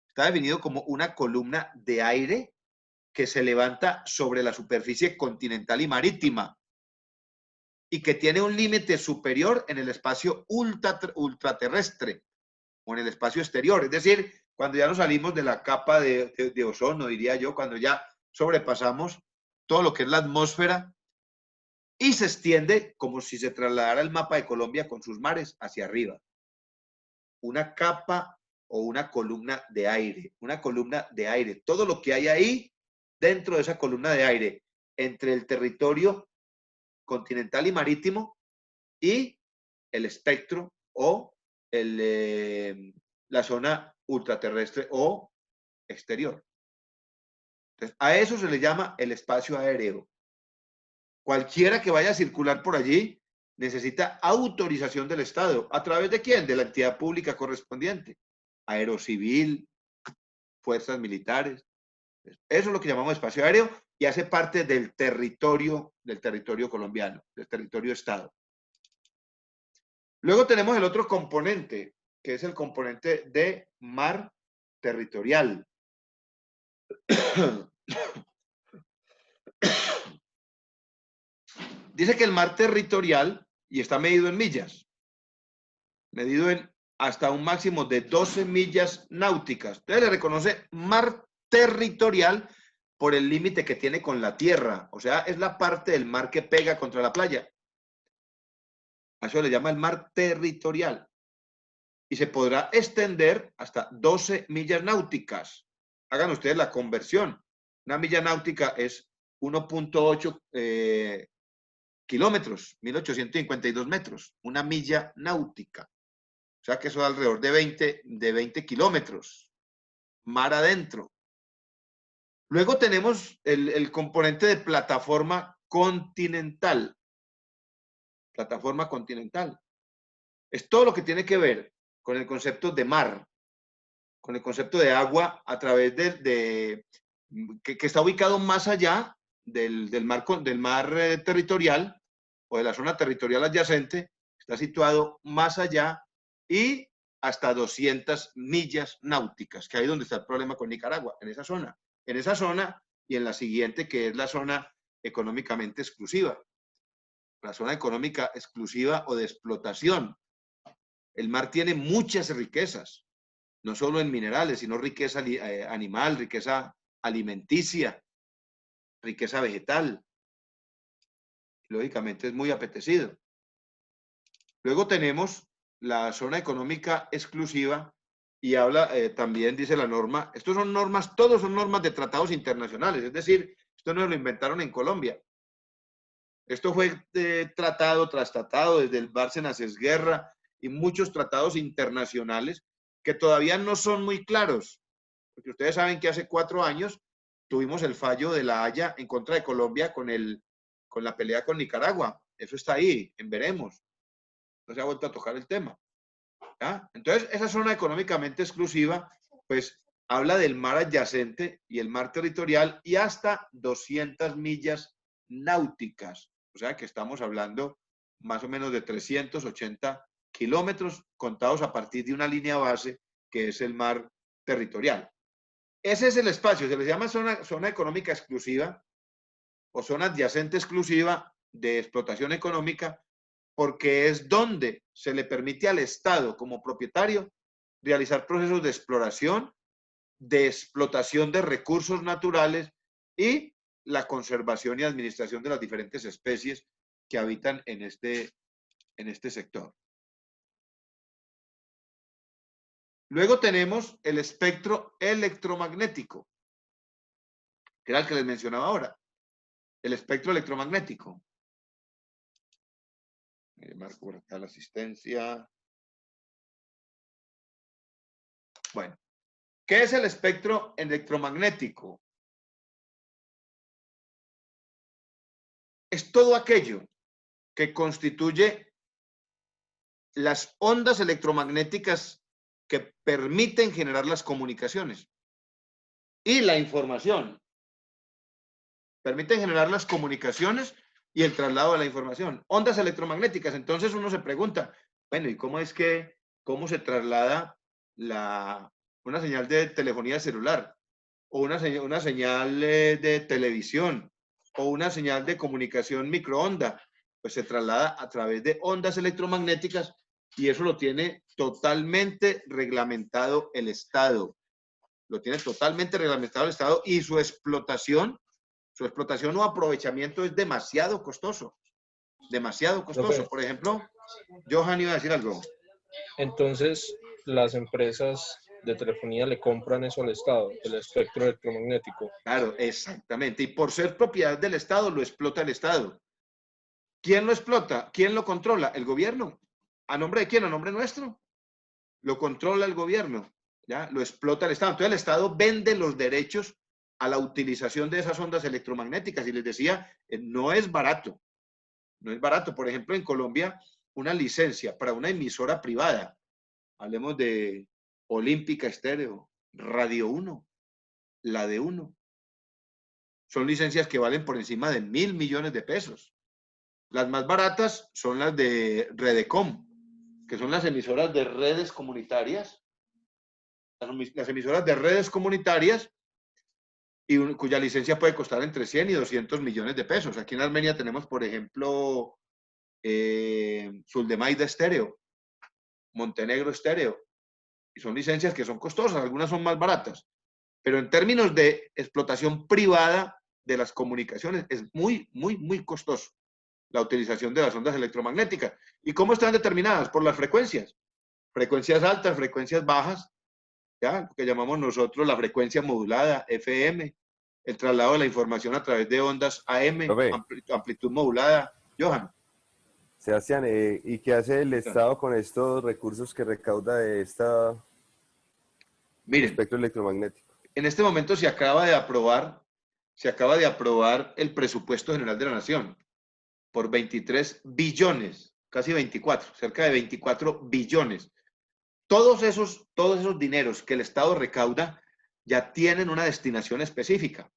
Está definido como una columna de aire que se levanta sobre la superficie continental y marítima y que tiene un límite superior en el espacio ultraterrestre o en el espacio exterior. Es decir, cuando ya nos salimos de la capa de ozono, diría yo, cuando ya sobrepasamos todo lo que es la atmósfera y se extiende como si se trasladara el mapa de Colombia con sus mares hacia arriba. Una capa o una columna de aire, una columna de aire. Todo lo que hay ahí dentro de esa columna de aire, entre el territorio continental y marítimo y el espectro o la zona ultraterrestre o exterior. Entonces, a eso se le llama el espacio aéreo. Cualquiera que vaya a circular por allí necesita autorización del Estado. ¿A través de quién? De la entidad pública correspondiente. Aerocivil, fuerzas militares. Eso es lo que llamamos espacio aéreo y hace parte del territorio colombiano, del territorio Estado. Luego tenemos el otro componente, que es el componente de mar territorial. Dice que el mar territorial, y está medido en millas, medido en hasta un máximo de 12 millas náuticas. Entonces le reconoce mar territorial por el límite que tiene con la tierra. O sea, es la parte del mar que pega contra la playa. A eso le llama el mar territorial. Y se podrá extender hasta 12 millas náuticas. Hagan ustedes la conversión. Una milla náutica es 1.8 kilómetros, 1852 metros. Una milla náutica. O sea que eso da alrededor de 20 kilómetros. Mar adentro. Luego tenemos el componente de plataforma continental. Plataforma continental. Es todo lo que tiene que ver con el concepto de mar, con el concepto de agua a través que está ubicado más allá del mar territorial o de la zona territorial adyacente, está situado más allá y hasta 200 millas náuticas, que ahí es donde está el problema con Nicaragua, en esa zona y en la siguiente, que es la zona económicamente exclusiva. La zona económica exclusiva o de explotación. El mar tiene muchas riquezas, no solo en minerales, sino riqueza animal, riqueza alimenticia, riqueza vegetal. Lógicamente es muy apetecido. Luego tenemos la zona económica exclusiva y habla, también dice la norma, estos son normas, todos son normas de tratados internacionales, es decir, esto no lo inventaron en Colombia. Esto fue tratado tras tratado desde el Bárcenas Guerra y muchos tratados internacionales que todavía no son muy claros porque ustedes saben que hace 4 años tuvimos el fallo de la Haya en contra de Colombia con la pelea con Nicaragua. Eso está ahí, en veremos. No se ha vuelto a tocar el tema. ¿Ya? Entonces, esa zona económicamente exclusiva, pues, habla del mar adyacente y el mar territorial y hasta 200 millas náuticas. O sea, que estamos hablando más o menos de 380 kilómetros contados a partir de una línea base que es el mar territorial. Ese es el espacio, se les llama zona económica exclusiva o zona adyacente exclusiva de explotación económica, porque es donde se le permite al Estado como propietario realizar procesos de exploración, de explotación de recursos naturales y la conservación y administración de las diferentes especies que habitan en este sector. Luego tenemos el espectro electromagnético, que era el que les mencionaba ahora. El espectro electromagnético. Marco por acá la asistencia. Bueno, ¿qué es el espectro electromagnético? Es todo aquello que constituye las ondas electromagnéticas que permiten generar las comunicaciones y la información. Permiten generar las comunicaciones y el traslado de la información. Ondas electromagnéticas. Entonces uno se pregunta, bueno, ¿y cómo se traslada una señal de telefonía celular o una señal de televisión o una señal de comunicación microonda? Pues se traslada a través de ondas electromagnéticas y eso lo tiene totalmente reglamentado el Estado. Lo tiene totalmente reglamentado el Estado y su explotación o aprovechamiento es demasiado costoso. Demasiado costoso. Por ejemplo, Johan iba a decir algo. Entonces, las empresas de telefonía le compran eso al Estado, el espectro electromagnético. Claro, exactamente. Y por ser propiedad del Estado, lo explota el Estado. ¿Quién lo explota? ¿Quién lo controla? El gobierno. ¿A nombre de quién? A nombre nuestro. Lo controla el gobierno. ¿Ya? Lo explota el Estado. Entonces el Estado vende los derechos a la utilización de esas ondas electromagnéticas. Y les decía, no es barato. No es barato. Por ejemplo, en Colombia, una licencia para una emisora privada, hablemos de Olímpica Estéreo, Radio 1, la de 1, son licencias que valen por encima de 1.000 millones de pesos. Las más baratas son las de Redecom, que son las emisoras de redes comunitarias. Las emisoras de redes comunitarias y cuya licencia puede costar entre 100 y 200 millones de pesos. Aquí en Armenia tenemos, por ejemplo, Suldemaida Estéreo, Montenegro Estéreo, y son licencias que son costosas, algunas son más baratas, pero en términos de explotación privada de las comunicaciones es muy, muy, muy costoso la utilización de las ondas electromagnéticas. ¿Y cómo están determinadas? Por las frecuencias. Frecuencias altas, frecuencias bajas, ¿ya? Lo que llamamos nosotros la frecuencia modulada, FM, el traslado de la información a través de ondas AM, amplitud modulada. Johan. Sebastián, ¿y qué hace el Estado con estos recursos que recauda de espectro electromagnético? En este momento se acaba de aprobar el presupuesto general de la Nación por 23 billones, casi 24, cerca de 24 billones. Todos esos dineros que el Estado recauda ya tienen una destinación específica.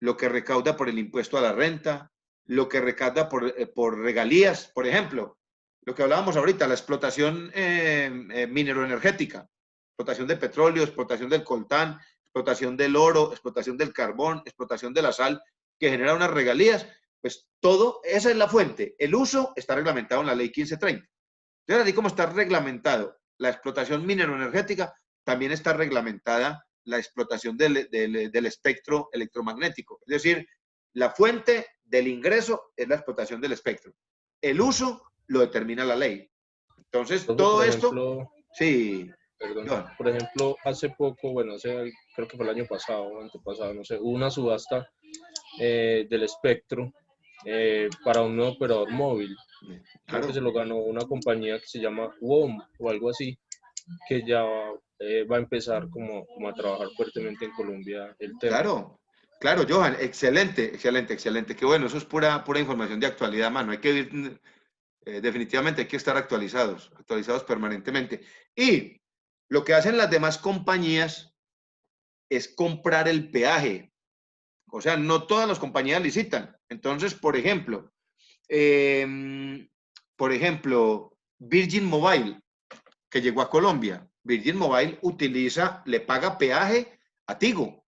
Lo que recauda por el impuesto a la renta, lo que recauda por regalías, por ejemplo, lo que hablábamos ahorita, la explotación mineroenergética, explotación de petróleo, explotación del coltán, explotación del oro, explotación del carbón, explotación de la sal, que genera unas regalías, pues todo, esa es la fuente. El uso está reglamentado en la ley 1530. Entonces, así como está reglamentado la explotación mineroenergética, también está reglamentada la explotación del espectro electromagnético. Es decir, la fuente del ingreso es la explotación del espectro. El uso lo determina la ley. Entonces todo esto... Sí. Perdón. Por ejemplo, hace poco, bueno, creo que fue el año pasado o antepasado, no sé, hubo una subasta del espectro para un nuevo operador móvil. Creo que se lo ganó una compañía que se llama WOM o algo así. que ya va a empezar como a trabajar fuertemente en Colombia el tema. Claro, claro, Johan, excelente, excelente, excelente. Qué bueno, eso es pura, pura información de actualidad, mano. Hay que ir, definitivamente hay que estar actualizados, actualizados permanentemente. Y lo que hacen las demás compañías es comprar el peaje. O sea, no todas las compañías licitan. Entonces, por ejemplo, Virgin Mobile, que llegó a Colombia. Virgin Mobile le paga peaje a Tigo,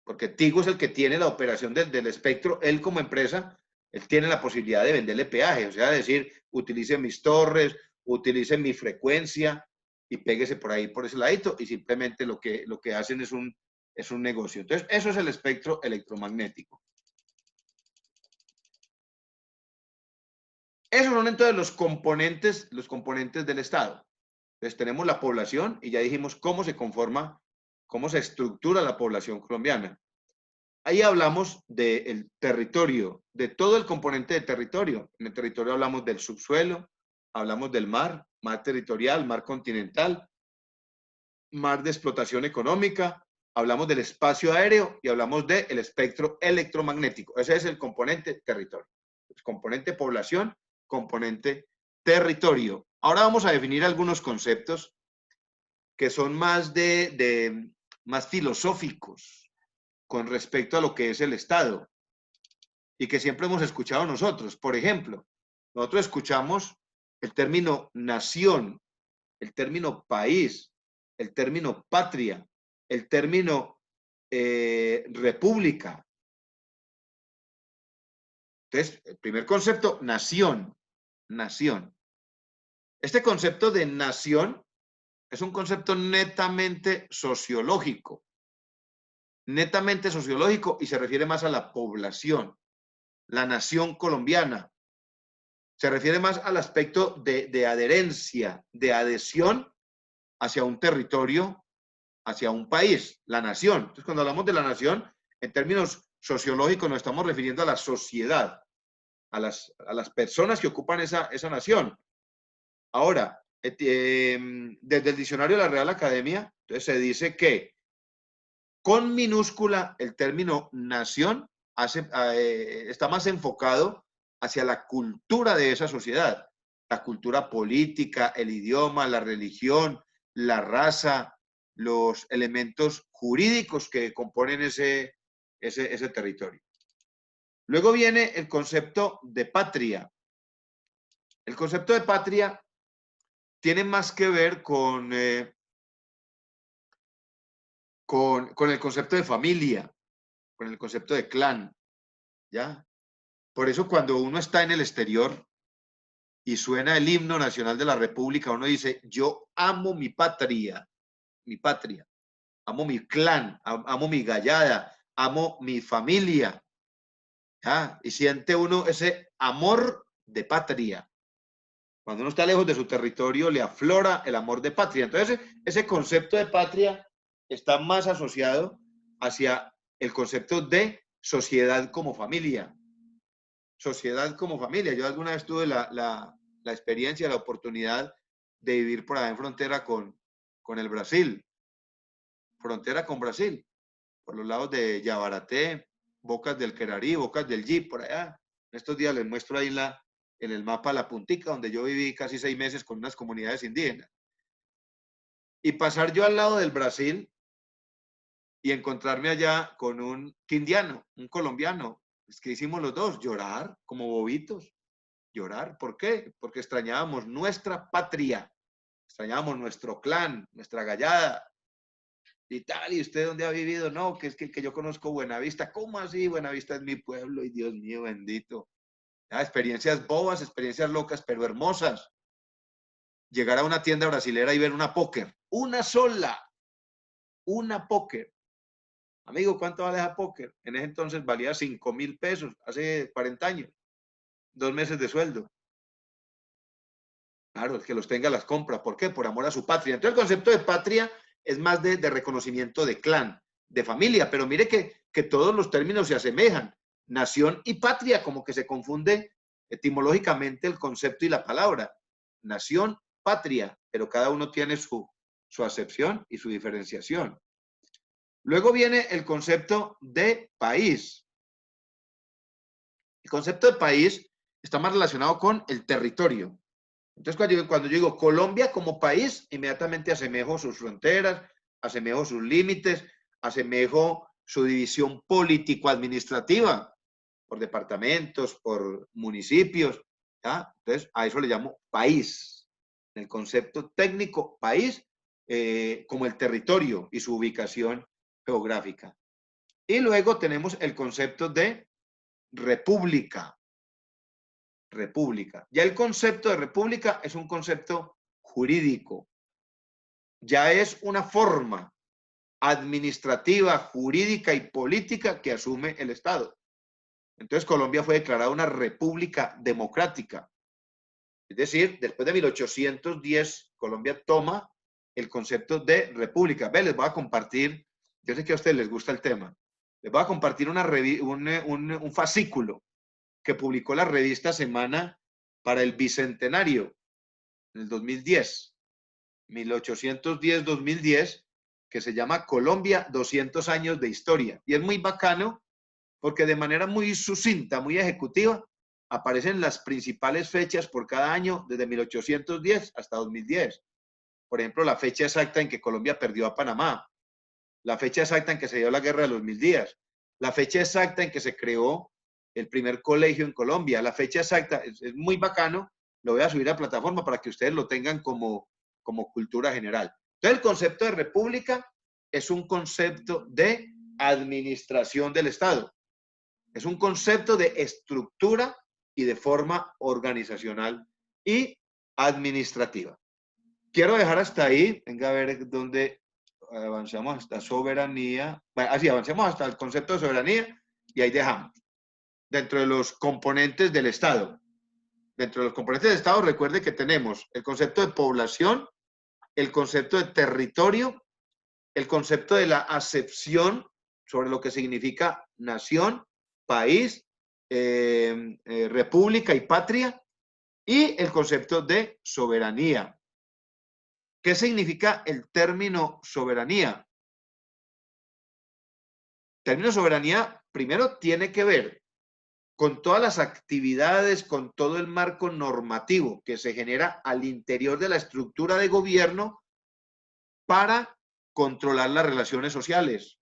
porque Tigo es el que tiene la operación del espectro. Él como empresa, él tiene la posibilidad de venderle peaje, o sea, decir, utilice mis torres, utilice mi frecuencia y péguese por ahí, por ese ladito, y simplemente lo que hacen es un negocio. Entonces, eso es el espectro electromagnético. Esos son entonces los componentes del Estado. Entonces tenemos la población y ya dijimos cómo se conforma, cómo se estructura la población colombiana. Ahí hablamos del territorio, de todo el componente de territorio. En el territorio hablamos del subsuelo, hablamos del mar, mar territorial, mar continental, mar de explotación económica, hablamos del espacio aéreo y hablamos del espectro electromagnético. Ese es el componente territorio. El componente población, componente territorio. Ahora vamos a definir algunos conceptos que son más más filosóficos con respecto a lo que es el Estado y que siempre hemos escuchado nosotros. Por ejemplo, nosotros escuchamos el término nación, el término país, el término patria, el término república. Entonces, el primer concepto, nación, nación. Este concepto de nación es un concepto netamente sociológico y se refiere más a la población, la nación colombiana. Se refiere más al aspecto de adherencia, de adhesión hacia un territorio, hacia un país, la nación. Entonces, cuando hablamos de la nación, en términos sociológicos nos estamos refiriendo a la sociedad, a las personas que ocupan esa nación. Ahora, desde el diccionario de la Real Academia, entonces se dice que con minúscula el término nación está más enfocado hacia la cultura de esa sociedad, la cultura política, el idioma, la religión, la raza, los elementos jurídicos que componen ese territorio. Luego viene el concepto de patria. El concepto de patria tiene más que ver con el concepto de familia, con el concepto de clan, ¿ya? Por eso cuando uno está en el exterior y suena el himno nacional de la República, uno dice, yo amo mi patria, amo mi clan, amo mi gallada, amo mi familia, ¿ya? Y siente uno ese amor de patria. Cuando uno está lejos de su territorio, le aflora el amor de patria. Entonces, ese concepto de patria está más asociado hacia el concepto de sociedad como familia. Sociedad como familia. Yo alguna vez tuve la experiencia, la oportunidad de vivir por allá en frontera con el Brasil. Frontera con Brasil. Por los lados de Yabaraté, Bocas del Querarí, Bocas del Yí, por allá. En estos días les muestro ahí en el mapa la puntica, donde yo viví casi 6 meses con unas comunidades indígenas. Y pasar yo al lado del Brasil y encontrarme allá con un quindiano, un colombiano. Es que hicimos los dos, llorar como bobitos. Llorar, ¿por qué? Porque extrañábamos nuestra patria, extrañábamos nuestro clan, nuestra gallada. Y tal, ¿y usted dónde ha vivido? No, que es que yo conozco Buenavista. ¿Cómo así? Buenavista es mi pueblo y Dios mío bendito. Experiencias bobas, experiencias locas, pero hermosas. Llegar a una tienda brasilera y ver una póker. Una sola. Una póker. Amigo, ¿cuánto vale esa póker? En ese entonces valía 5.000 pesos, hace 40 años. 2 meses de sueldo. Claro, el que los tenga las compra. ¿Por qué? Por amor a su patria. Entonces el concepto de patria es más de reconocimiento de clan, de familia. Pero mire que todos los términos se asemejan. Nación y patria, como que se confunde etimológicamente el concepto y la palabra. Nación, patria, pero cada uno tiene su su acepción y su diferenciación. Luego viene el concepto de país. El concepto de país está más relacionado con el territorio. Entonces, cuando yo digo Colombia como país, inmediatamente asemejo sus fronteras, asemejo sus límites, asemejo su división político-administrativa por departamentos, por municipios, ¿ya? Entonces, a eso le llamo país. El concepto técnico país como el territorio y su ubicación geográfica. Y luego tenemos el concepto de república. República. Ya el concepto de república es un concepto jurídico. Ya es una forma administrativa, jurídica y política que asume el Estado. Entonces Colombia fue declarada una república democrática. Es decir, después de 1810, Colombia toma el concepto de república. Ve, les voy a compartir, yo sé que a ustedes les gusta el tema, les voy a compartir un fascículo que publicó la revista Semana para el Bicentenario en el 2010, 1810-2010, que se llama Colombia, 200 años de historia. Y es muy bacano porque de manera muy sucinta, muy ejecutiva, aparecen las principales fechas por cada año desde 1810 hasta 2010. Por ejemplo, la fecha exacta en que Colombia perdió a Panamá, la fecha exacta en que se dio la Guerra de los 1000 días, la fecha exacta en que se creó el primer colegio en Colombia, la fecha exacta, es muy bacano, lo voy a subir a plataforma para que ustedes lo tengan como cultura general. Entonces, el concepto de república es un concepto de administración del Estado, es un concepto de estructura y de forma organizacional y administrativa. Quiero dejar hasta ahí, venga a ver dónde avanzamos hasta soberanía, así avancemos hasta el concepto de soberanía y ahí dejamos. Dentro de los componentes del Estado. Dentro de los componentes del Estado, recuerde que tenemos el concepto de población, el concepto de territorio, el concepto de la acepción sobre lo que significa nación, país, república y patria, y el concepto de soberanía. ¿Qué significa el término soberanía? El término soberanía, primero, tiene que ver con todas las actividades, con todo el marco normativo que se genera al interior de la estructura de gobierno para controlar las relaciones sociales.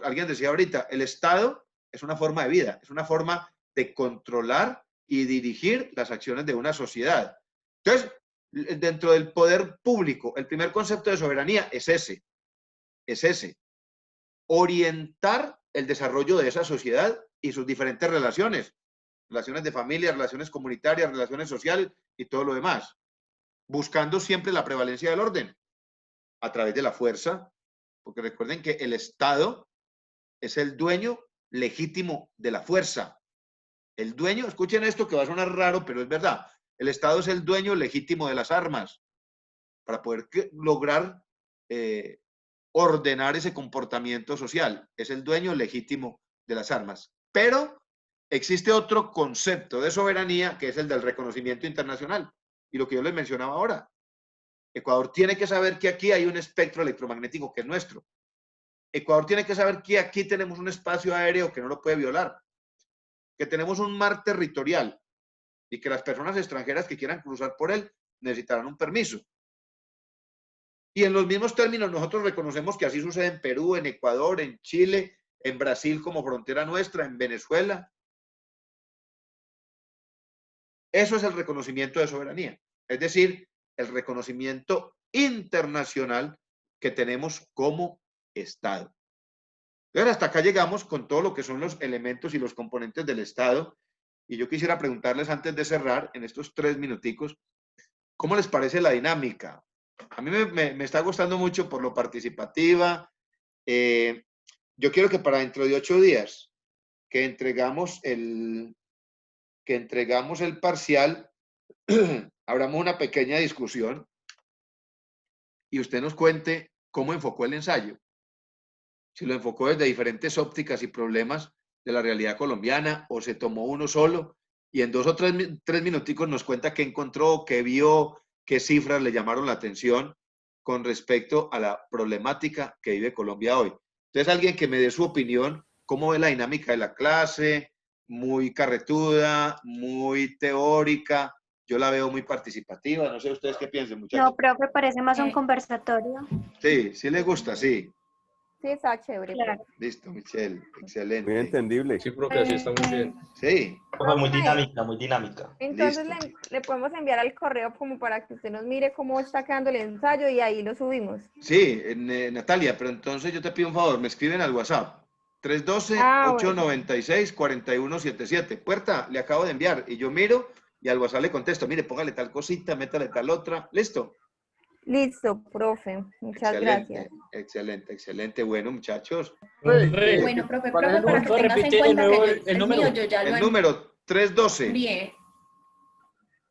Alguien decía ahorita, el Estado es una forma de vida, es una forma de controlar y dirigir las acciones de una sociedad. Entonces, dentro del poder público, el primer concepto de soberanía es ese, orientar el desarrollo de esa sociedad y sus diferentes relaciones de familia, relaciones comunitarias, relaciones sociales y todo lo demás, buscando siempre la prevalencia del orden a través de la fuerza, porque recuerden que el Estado es el dueño legítimo de la fuerza. El dueño, escuchen esto que va a sonar raro, pero es verdad, el Estado es el dueño legítimo de las armas para poder lograr ordenar ese comportamiento social. Es el dueño legítimo de las armas. Pero existe otro concepto de soberanía que es el del reconocimiento internacional. Y lo que yo les mencionaba ahora. Ecuador tiene que saber que aquí hay un espectro electromagnético que es nuestro. Ecuador tiene que saber que aquí tenemos un espacio aéreo que no lo puede violar. Que tenemos un mar territorial y que las personas extranjeras que quieran cruzar por él necesitarán un permiso. Y en los mismos términos nosotros reconocemos que así sucede en Perú, en Ecuador, en Chile, en Brasil como frontera nuestra, en Venezuela. Eso es el reconocimiento de soberanía. Es decir, el reconocimiento internacional que tenemos como Estado. Entonces, hasta acá llegamos con todo lo que son los elementos y los componentes del Estado. Y yo quisiera preguntarles antes de cerrar, en estos 3 minuticos, ¿cómo les parece la dinámica? A mí me está gustando mucho por lo participativa. Yo quiero que para dentro de 8 días que entregamos el parcial, abramos una pequeña discusión y usted nos cuente cómo enfocó el ensayo. Si lo enfocó desde diferentes ópticas y problemas de la realidad colombiana o se tomó uno solo y en 2 o 3 minuticos nos cuenta qué encontró, qué vio, qué cifras le llamaron la atención con respecto a la problemática que vive Colombia hoy. Entonces, alguien que me dé su opinión, cómo ve la dinámica de la clase, muy carretuda, muy teórica, yo la veo muy participativa, no sé ustedes qué piensan, muchachos. No, profe, parece más un conversatorio. Sí, sí les gusta, sí. Sí, está chévere. Claro. Listo, Michelle, excelente. Muy entendible. Sí, profe, así está muy bien. Sí. Muy dinámica, muy dinámica. Entonces Listo. le podemos enviar al correo como para que usted nos mire cómo está quedando el ensayo y ahí lo subimos. Sí, Natalia, pero entonces yo te pido un favor, me escriben al WhatsApp. 312-896-4177. Puerta, le acabo de enviar y yo miro y al WhatsApp le contesto, mire, póngale tal cosita, métale tal otra. ¿Listo? Listo, profe. Muchas gracias. Excelente, excelente. Bueno, muchachos. Bueno, profe, para que tengas en cuenta que el número, yo ya lo El número 312. envié.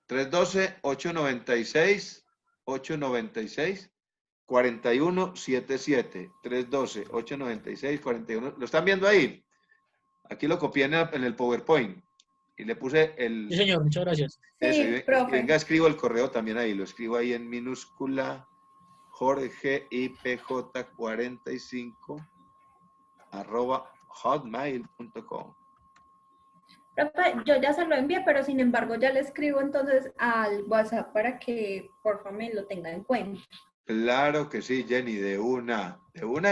312-896-4177. 312-896-41. ¿Lo están viendo ahí? Aquí lo copié en el PowerPoint y le puse el... Sí, señor, muchas gracias. Sí, profe. Venga, escribo el correo también ahí. Lo escribo ahí en minúscula. Jorge IPJ45 @hotmail.com. Profe, yo ya se lo envié, pero sin embargo ya le escribo entonces al WhatsApp para que por favor me lo tenga en cuenta. Claro que sí, Jenny, de una,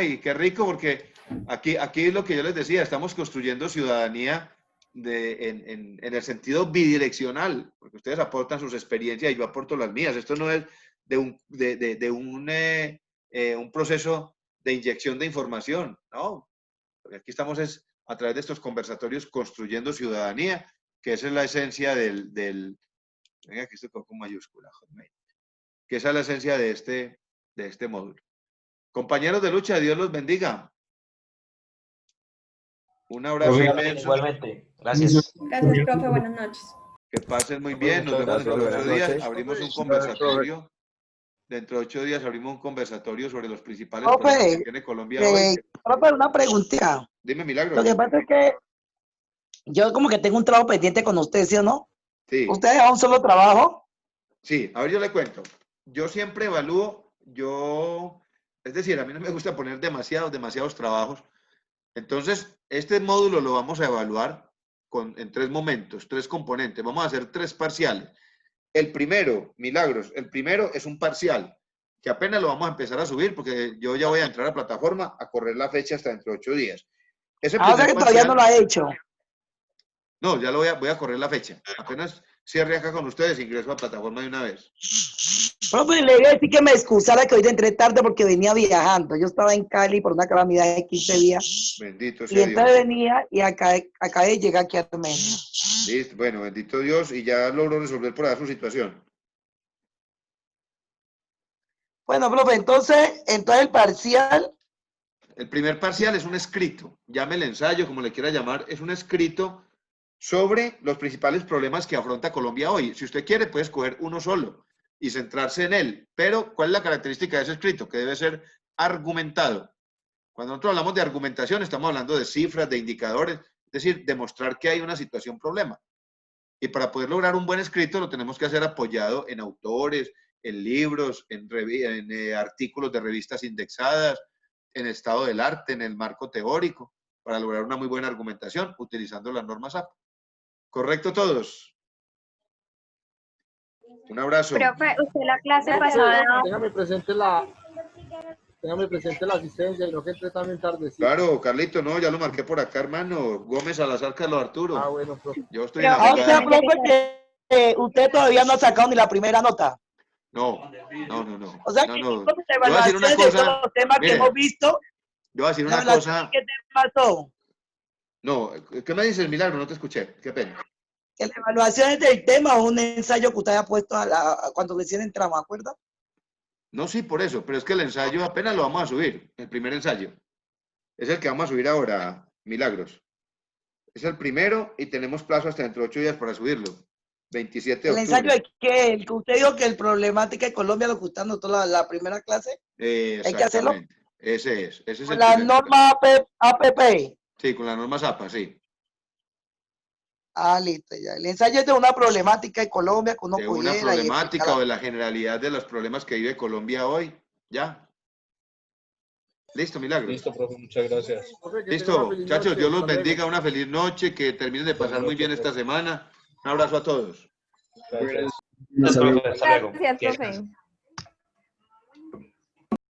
y qué rico porque aquí es lo que yo les decía, estamos construyendo ciudadanía en el sentido bidireccional, porque ustedes aportan sus experiencias y yo aporto las mías. Esto no es un proceso de inyección de información, ¿no? Porque aquí estamos a través de estos conversatorios construyendo ciudadanía, que esa es la esencia venga, aquí estoy con mayúscula, Hotmail, que esa es la esencia de este módulo. Compañeros de lucha, Dios los bendiga. Un abrazo inmenso. Igualmente, gracias. Gracias, profe, buenas noches. Que pasen muy bien, nos vemos dentro de 8 días, abrimos un conversatorio. Dentro de 8 días abrimos un conversatorio sobre los principales problemas que tiene Colombia hoy. Profe, una preguntita. Dime, Milagro. Lo que pasa es que yo como que tengo un trabajo pendiente con usted, ¿sí o no? Sí. ¿Usted a un solo trabajo? Sí, a ver, yo le cuento. Yo siempre evalúo, es decir, a mí no me gusta poner demasiados trabajos. Entonces, este módulo lo vamos a evaluar en 3 momentos, 3 componentes. Vamos a hacer 3 parciales. El primero, Milagros, el primero es un parcial, que apenas lo vamos a empezar a subir, porque yo ya voy a entrar a plataforma a correr la fecha hasta dentro de 8 días. O sea que todavía no lo ha hecho. No, ya voy a correr la fecha. Apenas cierre acá con ustedes, ingreso a plataforma de una vez. Profe, le voy a decir que me excusara que hoy entré tarde porque venía viajando. Yo estaba en Cali por una calamidad de 15 días. Bendito sea Y entonces Dios. venía y acabé de llegar aquí a Armenia. Listo, bueno, bendito Dios, y ya logró resolver por ahí su situación. Bueno, profe, entonces el parcial. El primer parcial es un escrito, llame el ensayo, como le quiera llamar, es un escrito sobre los principales problemas que afronta Colombia hoy. Si usted quiere, puede escoger uno solo y centrarse en él. Pero, ¿cuál es la característica de ese escrito? Que debe ser argumentado. Cuando nosotros hablamos de argumentación, estamos hablando de cifras, de indicadores, es decir, demostrar que hay una situación problema. Y para poder lograr un buen escrito lo tenemos que hacer apoyado en autores, en libros, en artículos de revistas indexadas, en estado del arte, en el marco teórico, para lograr una muy buena argumentación utilizando las normas APA. ¿Correcto todos? Un abrazo. Profe, usted la clase pasada... Déjame presente la asistencia y no que entre también tardecito. Claro, Carlito, no, ya lo marqué por acá, hermano. Gómez Salazar, Carlos Arturo. Ah, bueno, profe. Yo estoy en la O sea, profe, que usted todavía no ha sacado ni la primera nota. No. O sea, no, que no. profe, Yo voy a decir una de cosa, todos los temas mire, que hemos visto. Yo voy a decir una cosa. ¿Qué te pasó? No, ¿qué me dices, Milagro? No te escuché. Qué pena. Que la evaluación es del tema o un ensayo que usted haya puesto cuando recién entramos, ¿acuerda? No, sí, por eso, pero es que el ensayo apenas lo vamos a subir, el primer ensayo. Es el que vamos a subir ahora, Milagros. Es el primero y tenemos plazo hasta dentro de 8 días para subirlo. 27 de El octubre. ensayo es que el que usted dijo que el problemática de Colombia lo que usted anotó la primera clase. Hay que hacerlo. Ese es el Con la norma APP. Sí, con la norma ZAPA, sí. Ah, listo, ya. El ensayo es de una problemática de Colombia que uno de una problemática o de la generalidad de los problemas que vive Colombia hoy. ¿Ya? Listo, Milagros. Listo, profe, muchas gracias. Profe, que tenga Listo, una feliz muchachos, noche. Dios los Hasta luego. bendiga, una feliz noche, que terminen de pasar muy bien esta semana. Un abrazo a todos. Gracias. Gracias, profe. Hasta luego. Gracias, Que profe. descanse.